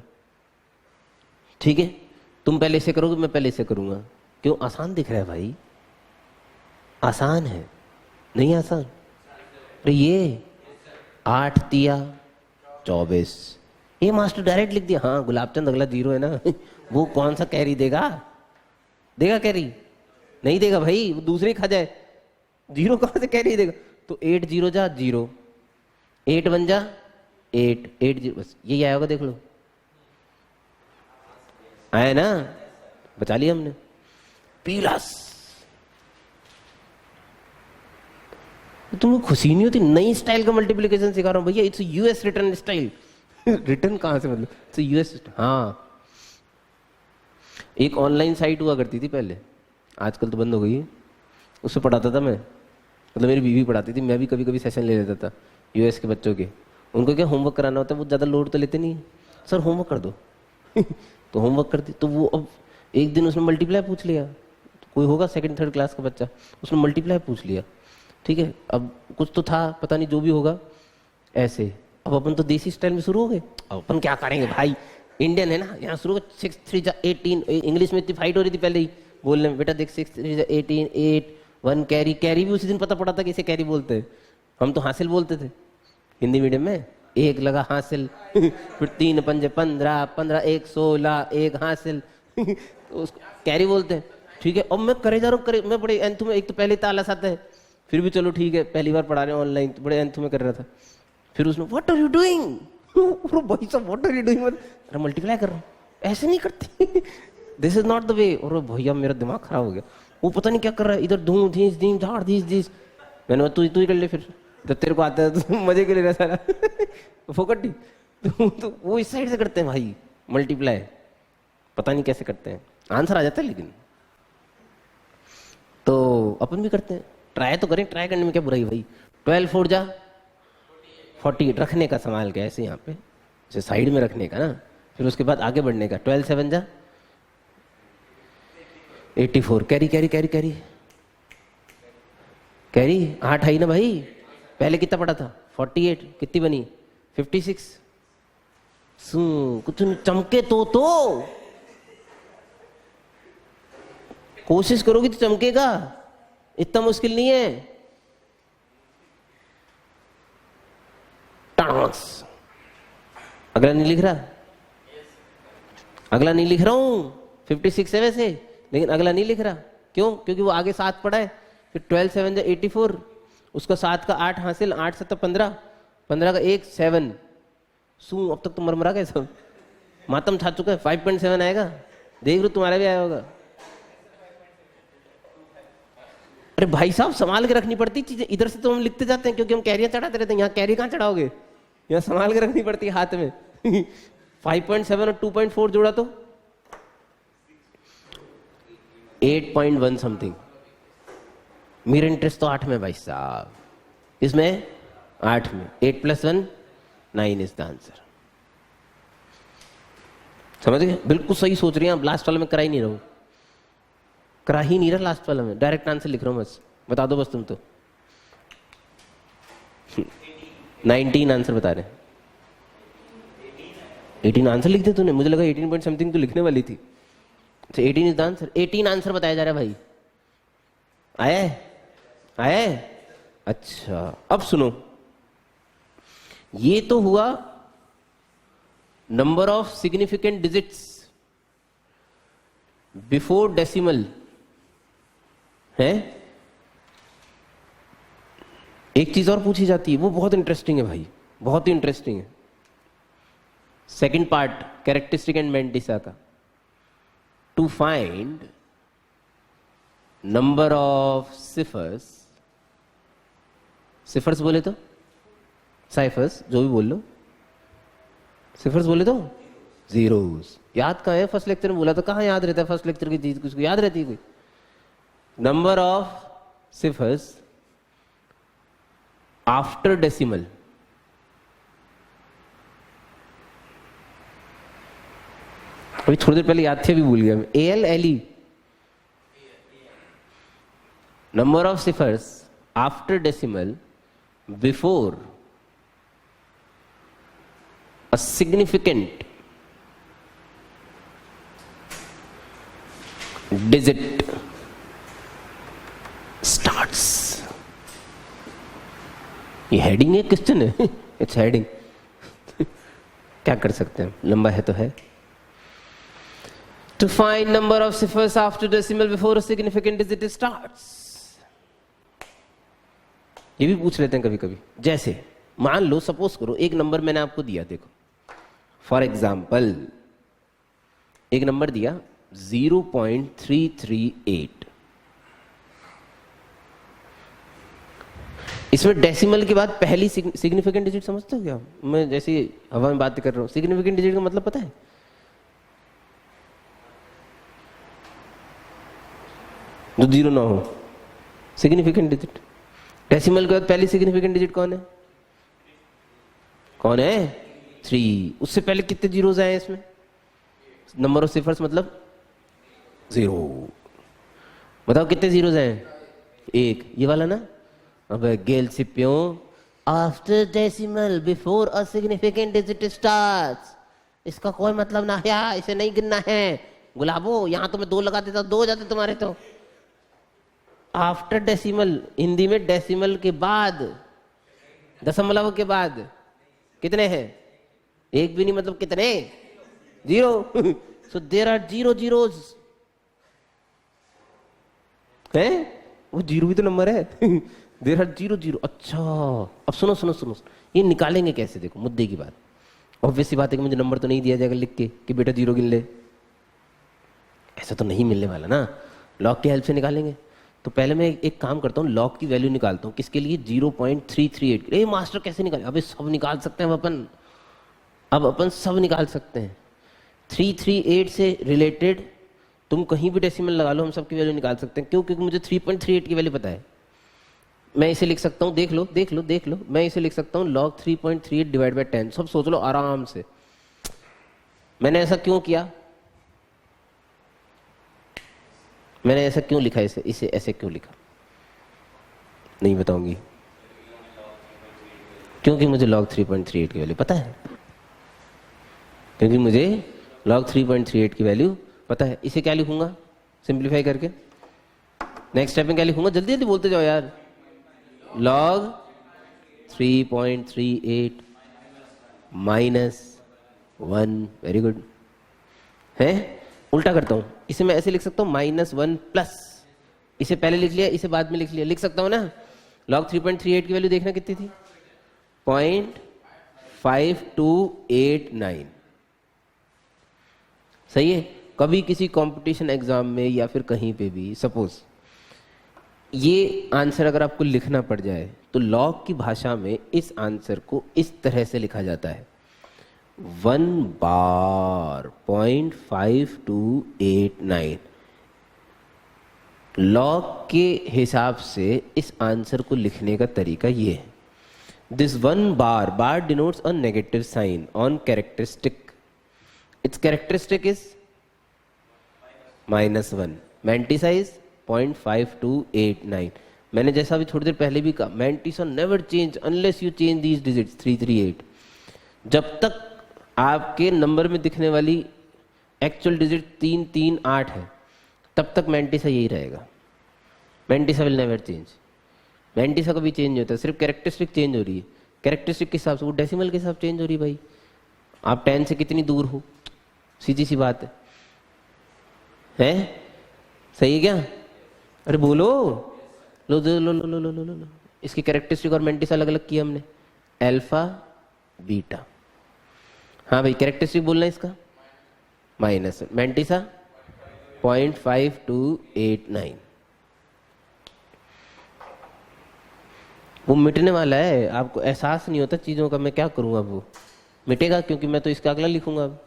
ठीक है, तुम पहले से करोगे, मैं पहले से करूंगा। क्यों? आसान दिख रहा है भाई, आसान है, नहीं आसान? अरे ये 8 तिया 24, ये मास्टर डायरेक्ट लिख दिया। हाँ गुलाबचंद अगला 0 है ना वो कौन सा कैरी देगा? देगा कैरी? नहीं देगा भाई, वो दूसरे ही खा जाए। 0 कहां से कैरी देगा? तो 8 0 जा 0, 8 1 जा 8, 8 0, बस यही आया होगा, देख लो आया ना, बचा लिया हमने। प्लस तुम्हें खुशी नहीं होती? नई स्टाइल का मल्टीप्लिकेशन सिखा रहा हूं भैया, it's US return style. Return कहां से, मतलब इट्स यूएस। हाँ, एक ऑनलाइन साइट हुआ करती थी पहले, आजकल तो बंद हो गई है, उससे पढ़ाता था मैं, मतलब मेरी बीवी पढ़ाती थी, मैं भी कभी कभी सेशन ले लेता था यूएस के बच्चों के। उनको क्या होमवर्क कराना होता है, वो ज़्यादा लोड तो लेते नहीं, सर होमवर्क कर दो तो होमवर्क करती, तो वो अब एक दिन उसने मल्टीप्लाई पूछ लिया, तो कोई होगा 2nd 3rd क्लास का बच्चा, उसने मल्टीप्लाई पूछ लिया। ठीक है, अब कुछ तो था, पता नहीं जो भी होगा ऐसे। अब अपन तो देसी स्टाइल में शुरू हो गए, अब अपन क्या करेंगे भाई, इंडियन है ना, यहाँ शुरू हो 6 3 जा 18। इंग्लिश में इतनी फाइट हो रही थी पहले ही बोलने में, बेटा देख 6 3 जा 18, 8 1 कैरी। कैरी भी उसी दिन पता पड़ा था कि इसे कैरी बोलते हैं, हम तो हासिल बोलते थे हिंदी मीडियम में। 1 लगा हासिल फिर 3 पंजे 15, 15 1 16, 1 हासिल तो उसको कैरी बोलते हैं। ठीक है, अब मैं करे जा रहा हूँ, मैं बड़े एंथु में, एक तो पहले तालस आता है, फिर भी चलो ठीक है, पहली बार पढ़ा रहे हैं ऑनलाइन, तो बड़े एंथु में कर रहा था। फिर उसने व्हाट आर यू डूइंग, भाई साहब व्हाट आर यू डूइंग, अरे मल्टीप्लाई कर रहा हूँ, ऐसे नहीं करते, this is not the way. और भैया मेरा दिमाग खराब हो गया, वो पता नहीं क्या कर रहा है, इधर धूम धीस धीम झाड़ धीस धीस। मैंने तू ही कर ले, फिर जब तेरे को आता है तो मजे के लिए सारा फोकट। तो वो इस साइड से करते हैं भाई मल्टीप्लाई, पता नहीं कैसे करते हैं, आंसर आ जाता है लेकिन। तो अपन भी करते हैं, ट्राई तो करें, ट्राई करने में क्या बुराई भाई। 12 4 जा 48, रखने का संभाल के ऐसे यहाँ पे, जैसे साइड में रखने का ना, फिर उसके बाद आगे बढ़ने का। 12 7 जा 84, carry carry carry carry carry 8 आई ना भाई, पहले कितना पड़ा था 48, कितनी बनी 56। कुछ चमके तो कोशिश करोगी तो चमकेगा, इतना मुश्किल नहीं है। टांस अगला नहीं लिख रहा, अगला नहीं लिख रहा हूं, 56 है वैसे, लेकिन अगला नहीं लिख रहा। क्यों? क्योंकि वो आगे 7 पड़ा है, फिर 12 7 जा 84, उसका 7 का 8 हासिल, 8 7 15, 15 का 1 7। अब तक तो मरमरा गए सब, मातम छा चुका है। 5.7 आएगा, देख लो तुम्हारा भी आया होगा। अरे भाई साहब संभाल के रखनी पड़ती चीजें, इधर से तो हम लिखते जाते हैं क्योंकि हम कैरियर चढ़ाते रहते हैं, यहाँ कैरी कहाँ चढ़ाओगे, यहाँ संभाल के रखनी पड़ती है हाथ में 5.7 और 2.4 जोड़ा तो 8.1 समथिंग। मेरा इंटरेस्ट तो 8 में भाई साहब, इसमें 8 में 8 + 1 9 इज द आंसर। समझ गए? बिल्कुल सही सोच रही हैं आप। लास्ट वाले में करा ही नहीं रहा हूं, करा ही नहीं रहा लास्ट वाला में, डायरेक्ट आंसर लिख रहा हूं, बस बता दो बस तुम तो 19 आंसर बता रहे हैं। 18 आंसर लिख दे तूने, मुझे लगा 18 पॉइंट समथिंग तो लिखने वाली थी। अच्छा 18 इज द आंसर, 18 आंसर बताया जा रहा है भाई। आया है? आया है? अच्छा अब सुनो, ये तो हुआ number of significant digits before decimal है। एक चीज और पूछी जाती है, वो बहुत इंटरेस्टिंग है भाई, बहुत ही इंटरेस्टिंग है। Second part characteristic and mantissa का, to find number of ciphers, ciphers बोले तो साइफर्स, जो भी बोल लो, सिफर्स बोले तो जीरोस। याद कहाँ है? फर्स्ट लेक्चर में बोला तो कहाँ याद रहता है फर्स्ट लेक्चर की चीज, किसको याद रहती है कोई? Number of ciphers after decimal, अभी थोड़ी देर पहले याद थी, अभी भूल गया मैं। ALLE, number of ciphers after decimal before a significant digit starts। ये हेडिंग है, क्वेश्चन है, इट्स हेडिंग। क्या कर सकते हैं, लंबा है तो है। To find number of ciphers after decimal before a significant digit starts। ये भी पूछ लेते हैं कभी कभी। जैसे मान लो, सपोज करो एक नंबर मैंने आपको दिया, देखो फॉर एग्जाम्पल एक नंबर दिया 0.338। इसमें डेसिमल के बाद पहली सिग्निफिकेंट डिजिट समझते हो क्या? मैं जैसे हवा में बात कर रहा हूं, सिग्निफिकेंट डिजिट का मतलब पता है? जो जीरो ना हो, सिग्निफिकेंट डिजिट। डेसिमल के बाद पहली सिग्निफिकेंट डिजिट कौन है? कौन है? 3। उससे पहले कितने जीरोज आए इसमें? नंबर ऑफ सिफर्स मतलब 0। बताओ कितने जीरोज आए? 1। ये वाला ना। अब गेल सिपियो after decimal before a significant digit starts, इसका कोई मतलब ना है, इसे नहीं गिनना है। गुलाबो, यहां तो मैं 2 लगा देता, 2 हो जाते तुम्हारे तो। आफ्टर डेसिमल, हिंदी में डेसिमल के बाद, दशमलव के बाद कितने हैं? 1 भी नहीं, मतलब कितने? 0। सो देयर आर 0 zeros है। वो 0 भी तो नंबर है। There are 0 0। अच्छा, अब सुनो सुनो सुनो, ये निकालेंगे कैसे? देखो मुद्दे की बात। ऑब्वियस सी बात है कि मुझे नंबर तो नहीं दिया जाएगा लिख के कि बेटा 0 गिन ले, ऐसा तो नहीं मिलने वाला ना। लॉग की हेल्प से निकालेंगे। तो पहले मैं एक काम करता हूँ, लॉग की वैल्यू निकालता हूँ। किसके लिए? 0.338। ए मास्टर कैसे निकाले? अबे सब निकाल सकते हैं अपन, अब अपन सब निकाल सकते हैं। 338 से रिलेटेड तुम कहीं भी डेसिमल लगा लो, हम सबकी वैल्यू निकाल सकते हैं। क्यों? क्योंकि मुझे 3.38 की वैल्यू पता है। मैं इसे लिख सकता हूँ, देख लो देख लो देख लो, मैं इसे लिख सकता हूँ log 3.38 डिवाइड बाई 10। सब सोच लो आराम से। मैंने ऐसा क्यों किया? मैंने ऐसा क्यों लिखा? इसे ऐसे क्यों लिखा? नहीं बताऊंगी, क्योंकि मुझे log 3.38 की वैल्यू पता है। क्योंकि मुझे log 3.38 की वैल्यू पता है। इसे क्या लिखूंगा सिंप्लीफाई करके? नेक्स्ट स्टेप में क्या लिखूंगा? जल्दी जल्दी बोलते जाओ यार। log 3.38 minus 1। Very good. है, उल्टा करता हूं, इसे मैं ऐसे लिख सकता हूं -1 प्लस, इसे पहले लिख लिया, इसे बाद में लिख लिया, लिख सकता हूं ना। log 3.38 की वैल्यू देखना कितनी थी? 0.5289। सही है। कभी किसी कंपटीशन एग्जाम में या फिर कहीं पे भी सपोज ये आंसर अगर आपको लिखना पड़ जाए तो लॉग की भाषा में इस आंसर को इस तरह से लिखा जाता है 1 बार 0.5289। लॉग के हिसाब से इस आंसर को लिखने का तरीका ये है। This 1 bar denotes a negative sign on characteristic. Its characteristic is -1। Mantissa is 0.5289। मैंने जैसा अभी थोड़ी देर पहले भी कहा, mantissa never change unless you change these digits 338। जब तक आपके नंबर में दिखने वाली एक्चुअल डिजिट 338 है तब तक मैंटिसा यही रहेगा। Mantissa will never change. Mantissa कभी चेंज नहीं होता, सिर्फ कैरेक्टरिस्टिक चेंज हो रही है। कैरेक्टरिस्टिक के हिसाब से, वो डेसिमल के हिसाब चेंज हो रही है भाई। आप 10 से कितनी दूर हो, सीधी सी बात है। सही है क्या? अरे बोलो, लो लो लो लो लो लो लो लो। इसकी कैरेक्टरिस्टिक और मैंटिसा अलग अलग किया हमने, अल्फा बीटा। हाँ भाई, कैरेक्टरिस्टिक बोलना इसका -1, मैंटिसा 0.5289। वो मिटने वाला है, आपको एहसास नहीं होता चीज़ों का। मैं क्या करूँ अब, वो मिटेगा क्योंकि मैं तो इसका अगला लिखूंगा अब।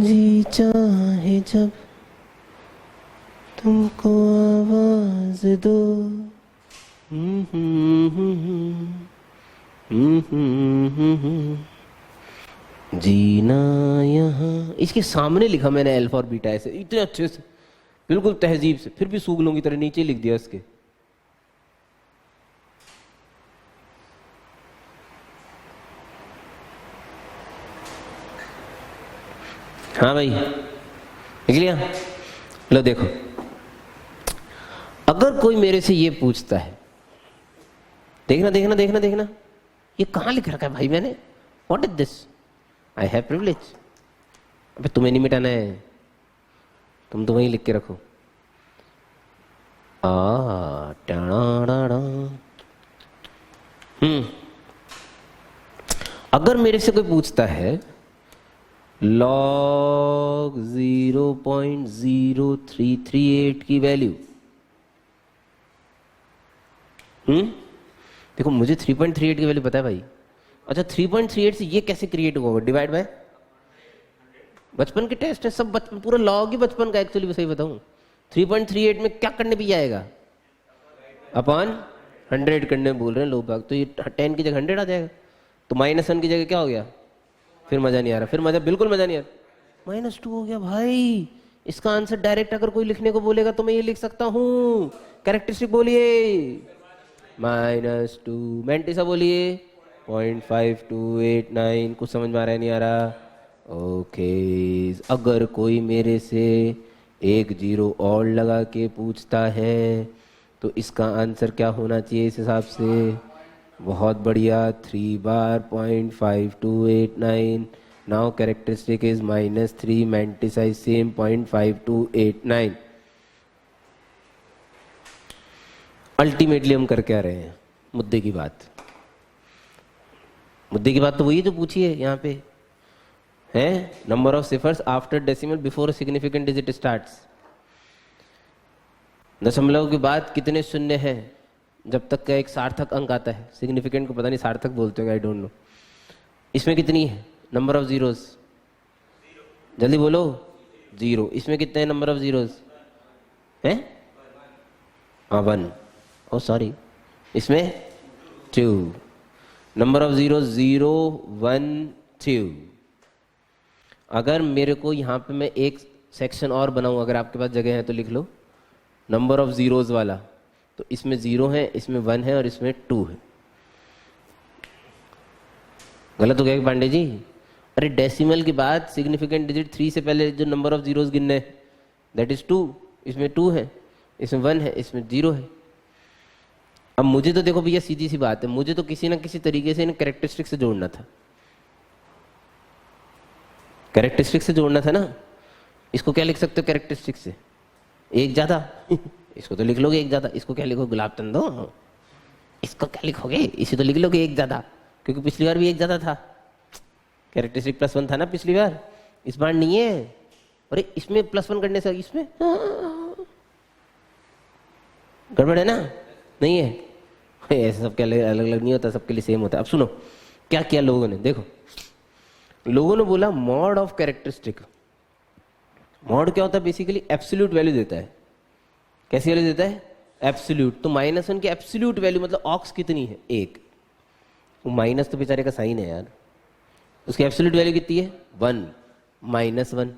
जी चाहे जब तुमको आवाज दो, जीना यहाँ। इसके सामने लिखा मैंने अल्फा और बीटा ऐसे इतने अच्छे से, बिल्कुल तहजीब से, फिर भी सूगलों की तरह नीचे लिख दिया इसके। हाँ भाई लिख लिया। लो देखो, अगर कोई मेरे से ये पूछता है, देखना देखना देखना देखना, ये कहां लिख रखा है भाई मैंने, what is this, I have privilege. अबे तुम्हें नहीं मिटाना है, तुम तो वहीं लिख के रखो। अगर मेरे से कोई पूछता है log 0.0338 की वैल्यू, देखो मुझे 3.38 की वैल्यू पता है भाई। अच्छा 3.38 से ये कैसे क्रिएट होगा, डिवाइड बाय, बचपन के टेस्ट है सब, बचपन पूरा लॉग ही बचपन का एक्चुअली, सही बताऊं 3.38 में क्या करने भी आएगा, अपॉन 100 करने बोल रहे हैं लोग बाग, तो ये 10 की जगह 100 आ जाएगा, तो -1 की जगह क्या हो गया, फिर मजा नहीं आ रहा, फिर मजा बिल्कुल मजा नहीं आ रहा, -2 हो गया भाई। इसका आंसर डायरेक्ट अगर कोई लिखने को बोलेगा तो मैं ये लिख सकता हूं, कैरेक्टरिस्टिक बोलिए -2, मैंटिसा बोलिए 0.5289, कुछ समझ में आ रहा है नहीं आ रहा, ओके। अगर कोई मेरे से 1 0 और लगा के पूछता है तो इसका आंसर क्या होना चाहिए इस हिसाब से, बहुत बढ़िया, 3 बार 0.5289, now characteristic is -3, mantissa is same 0.5289। Ultimately हम कर क्या रहे हैं, मुद्दे की बात, मुद्दे की बात तो वही है जो पूछी है यहाँ पे है, number of ciphers after decimal before significant digit starts. दशमलव के बाद कितने शून्य हैं जब तक का एक सार्थक अंक आता है, सिग्निफिकेंट को पता नहीं सार्थक बोलते होंगे, आई डोंट नो। इसमें कितनी है नंबर ऑफ जीरोस, जल्दी बोलो, 0। इसमें कितने हैं नंबर ऑफ जीरोस हैं, 1, ओ सॉरी, इसमें 2, नंबर ऑफ जीरो 0 1 2। अगर मेरे को यहाँ पे मैं एक सेक्शन और बनाऊं, अगर आपके पास जगह है तो लिख लो, नंबर ऑफ जीरोस वाला, तो इसमें 0 है, इसमें 1 है और इसमें 2 है। गलत हो गया कि पांडे जी? अरे डेसिमल के बाद सिग्निफिकेंट डिजिट 3 से पहले जो नंबर ऑफ जीरोस गिनने दैट इज 2, इसमें 2 है, इसमें 1 है, इसमें 0 है। अब मुझे तो देखो भैया सीधी सी बात है, मुझे तो किसी ना किसी तरीके से इन कैरेक्टरिस्टिक से जोड़ना था, कैरेक्टरिस्टिक से जोड़ना था ना। इसको क्या लिख सकते हो कैरेक्टरिस्टिक से, एक ज्यादा इसको तो लिख लोगे एक ज्यादा, इसको क्या लिखो गुलाब तंदो, इसको क्या लिखोगे, इसे तो लिख लोगे एक ज्यादा, क्योंकि पिछली बार भी एक ज्यादा था, कैरेक्टरिस्टिक +1 था ना पिछली बार, इस बार नहीं है। अरे इसमें +1 करने से इसमें गड़बड़ है ना, नहीं है, ऐसे सबके अलग अलग नहीं होता, सबके लिए सेम होता है। अब सुनो क्या किया लोगों ने, देखो लोगों ने बोला मॉड ऑफ कैरेक्टरिस्टिक। मॉड क्या होता है, बेसिकली एब्सोल्यूट वैल्यू देता है। कैसी वैल्यू देता है, एब्सोल्यूट। तो -1 की एब्सोल्यूट वैल्यू मतलब ऑक्स कितनी है, 1। वो माइनस तो बेचारे का साइन है यार, उसकी एब्सोल्यूट वैल्यू कितनी है, 1 -1।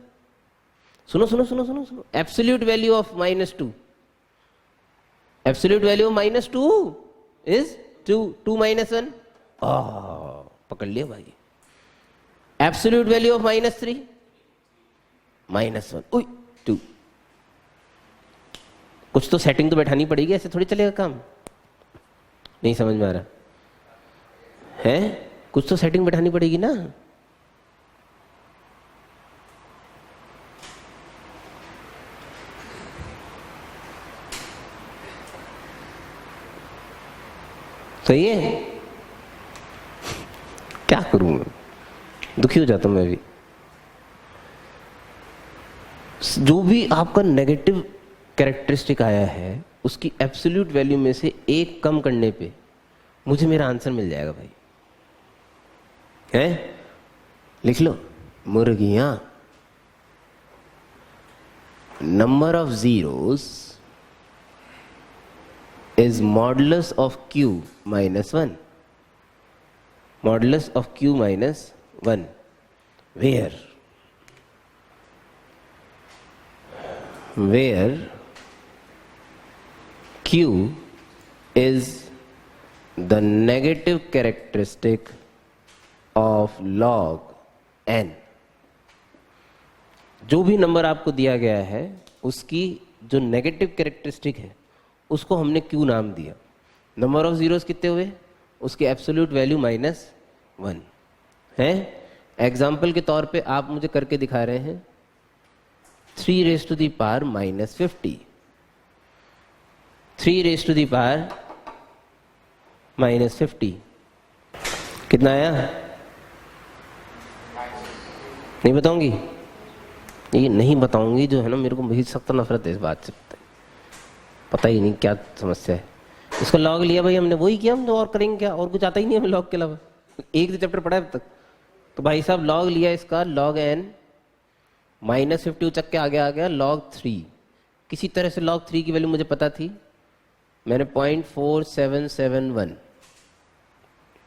सुनो सुनो सुनो सुनो सुनो, absolute value of -2, absolute value of -2 is 2, 2 -1, पकड़ लिया भाई। एब्सोल्यूट वैल्यू ऑफ -3 -1, ओए 2। कुछ तो सेटिंग तो बैठानी पड़ेगी, ऐसे थोड़ी चलेगा काम, नहीं समझ में आ रहा है, कुछ तो सेटिंग बैठानी पड़ेगी ना। सही है? क्या करूं मैं, दुखी हो जाता हूं मैं भी। जो भी आपका नेगेटिव कैरेक्टरिस्टिक आया है उसकी एब्सोल्यूट वैल्यू में से एक कम करने पे मुझे मेरा आंसर मिल जाएगा भाई। है? लिख लो, मुर्गियां, number of zeros is modulus of q minus 1. Modulus of q minus 1. Where q is the negative characteristic of log n. जो भी नंबर आपको दिया गया है उसकी जो नेगेटिव कैरेक्टरिस्टिक है उसको हमने क्यू नाम दिया। नंबर ऑफ जीरोस कितने हुए? उसकी एब्सोल्यूट वैल्यू -1 है। एग्जाम्पल के तौर पे आप मुझे करके दिखा रहे हैं 3 raised to the power -50, 3 raised to the power -50 कितना आया? नहीं बताऊंगी? ये नहीं बताऊंगी जो है ना, मेरे को बहुत सख्त नफरत है इस बात से, पता ही नहीं क्या समस्या है। इसका लॉग लिया भाई हमने, वही किया हम, तो और करेंगे क्या? और कुछ आता ही नहीं हमें लॉग के अलावा, एक दो चैप्टर पढ़ा है अब तक। तो भाई साहब लॉग लिया इसका, log n -50 उचक के आगे आ गया log 3। किसी तरह से log 3 की वैल्यू मुझे पता थी, मैंने 0.4771।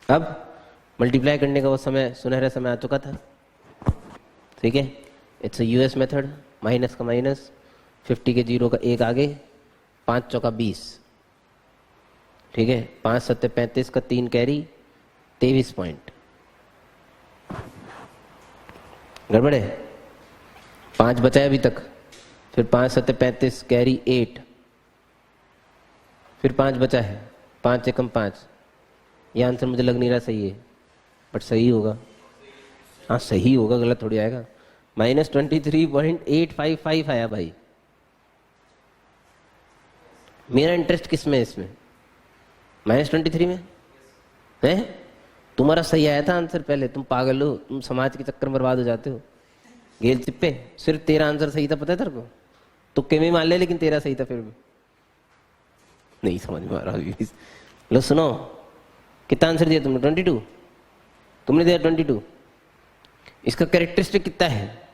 अब मल्टीप्लाई करने का वो समय, सुनहरा समय आ चुका था। ठीक है, it's a US method, minus का माइनस, 50 के 0 का 1 आगे, 5 चौका 20। ठीक है, 5 सत्ते 35 का 3 कैरी, 23 पॉइंट। गड़बड़ है? 5 बचा है अभी तक, फिर 5 सत्ते 35 कैरी 8, फिर 5 बचा है, 5 एकम 5। ये आंसर मुझे लग नहीं रहा सही है, बट सही होगा। हाँ सही होगा, गलत थोड़ी आएगा। -23.855 आया भाई। मेरा इंटरेस्ट किस में है इसमें? -23 में है? तुम्हारा सही आया था आंसर पहले, तुम पागल हो, तुम समाज के चक्कर में बर्बाद हो जाते हो। गेल चिप्पे, सिर्फ तेरा आंसर सही था, पता है तेरे को? तुक्के में मान ले, लेकिन तेरा सही था फिर भी। नहीं समझ में आ रहा अभी। लो सुनो, कितना आंसर दिया तुमने? 22। तुमने दिया 22। इसका कैरेक्टरिस्टिक कितना है?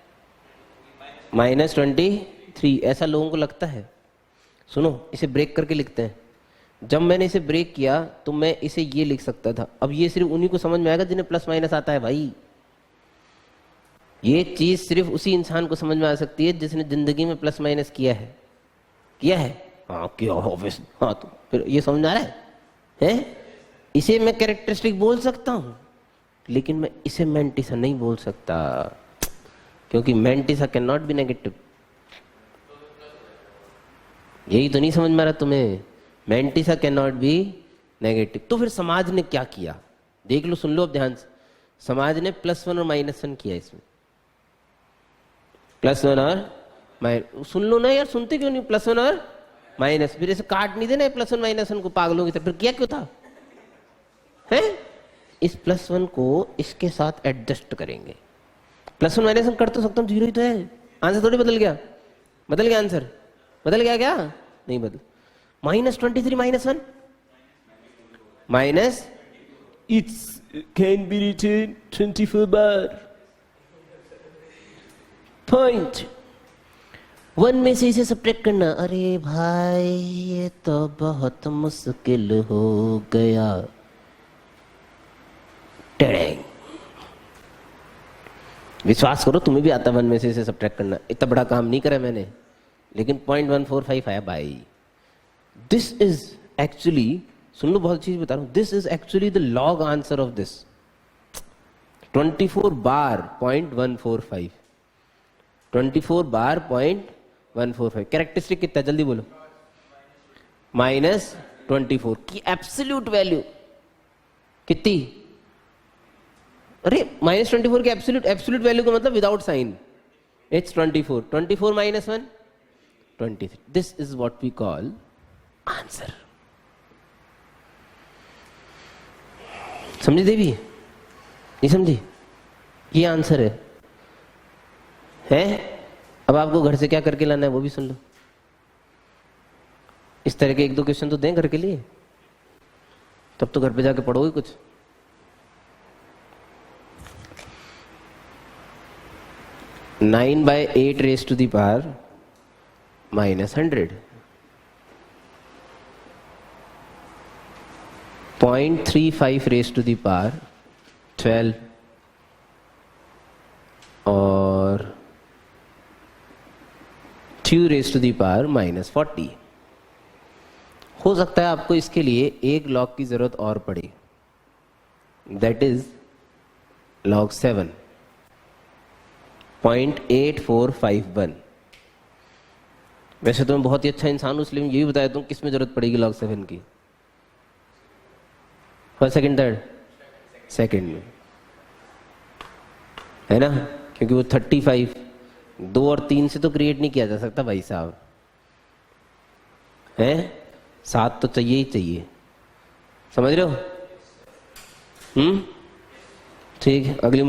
-23। ऐसा लोगों को लगता है। सुनो, इसे ब्रेक करके लिखते हैं। जब मैंने इसे ब्रेक किया तो मैं इसे ये लिख सकता था। अब ये सिर्फ उन्हीं को समझ में आएगा जिन्हें प्लस माइनस आता है भाई। ये चीज सिर्फ उसी इंसान को समझ में आ सकती है जिसने जिंदगी में प्लस माइनस किया है। किया है? हाँ किया, ऑब्वियस। हाँ तो फिर ये समझ में आ रहा है? इसे मैं कैरेक्टरिस्टिक बोल सकता हूं, लेकिन मैं इसे मेंटिसा नहीं बोल सकता, क्योंकि mantissa can not be negative. यही तो नहीं समझ में आ रहा तुम्हें? Mantissa can not be negative. तो फिर समाज ने क्या किया? देख लो, सुन लो अब ध्यान से। समाज ने +1 और -1 किया इसमें। +1 और माइनस, सुन लो ना यार, सुनते क्यों नहीं? +1 और माइनस, फिर ऐसे काट नहीं देना +1 -1 को पागलों की तरह। फिर किया क्यों था? है? इस +1 को इसके साथ एडजस्ट करेंगे। +1 -1 कर तो सकता हूँ, 0 ही तो है। आंसर थोड़ी बदल गया। बदल गया आंसर? बदल गया क्या? नहीं बदल। -23 -1 minus, its can be written 24 bar. Point 1 में से इसे सब्ट्रैक्ट करना। अरे भाई ये तो बहुत मुश्किल हो गया। टेढ़ेंग। विश्वास करो तुम्हें भी आता 1 में से इसे सब्ट्रैक्ट करना। इतना बड़ा काम नहीं करा मैंने, लेकिन 0.145 आया भाई। दिस इज एक्चुअली, सुन लो, बहुत चीज बता रहा हूं, this is actually the log answer of this. 24 bar 0.145, 24 bar 0.145। Characteristic कितना? जल्दी बोलो। -24 की एब्सोल्यूट वैल्यू कितनी? अरे -24 की एब्सोल्यूट वैल्यू का मतलब without sign, its 24। 24 -1 23। This is what we call answer. समझी देवी? नहीं समझी? ये आंसर है? अब आपको घर से क्या करके लाना है वो भी सुन लो। इस तरह के 1-2 क्वेश्चन तो दें घर के लिए, तब तो घर पे जाके पढ़ोगे कुछ। Nine by 8 raise to the power -100, 0.35 raise to the power 12 और 2 रेज टू द पावर -40। हो सकता है आपको इसके लिए एक लॉग की जरूरत और पड़े, दैट इज log 7, 0.8451। वैसे तो मैं बहुत ही अच्छा इंसान हूं, इसलिए ये भी बताया दूं किस में जरूरत पड़ेगी log 7 की। First, second, third? सेकंड में, है ना, क्योंकि वो 35 2 और 3 से तो क्रिएट नहीं किया जा सकता भाई साहब, है 7 तो चाहिए ही चाहिए। समझ रहे हो? ठीक है, अगली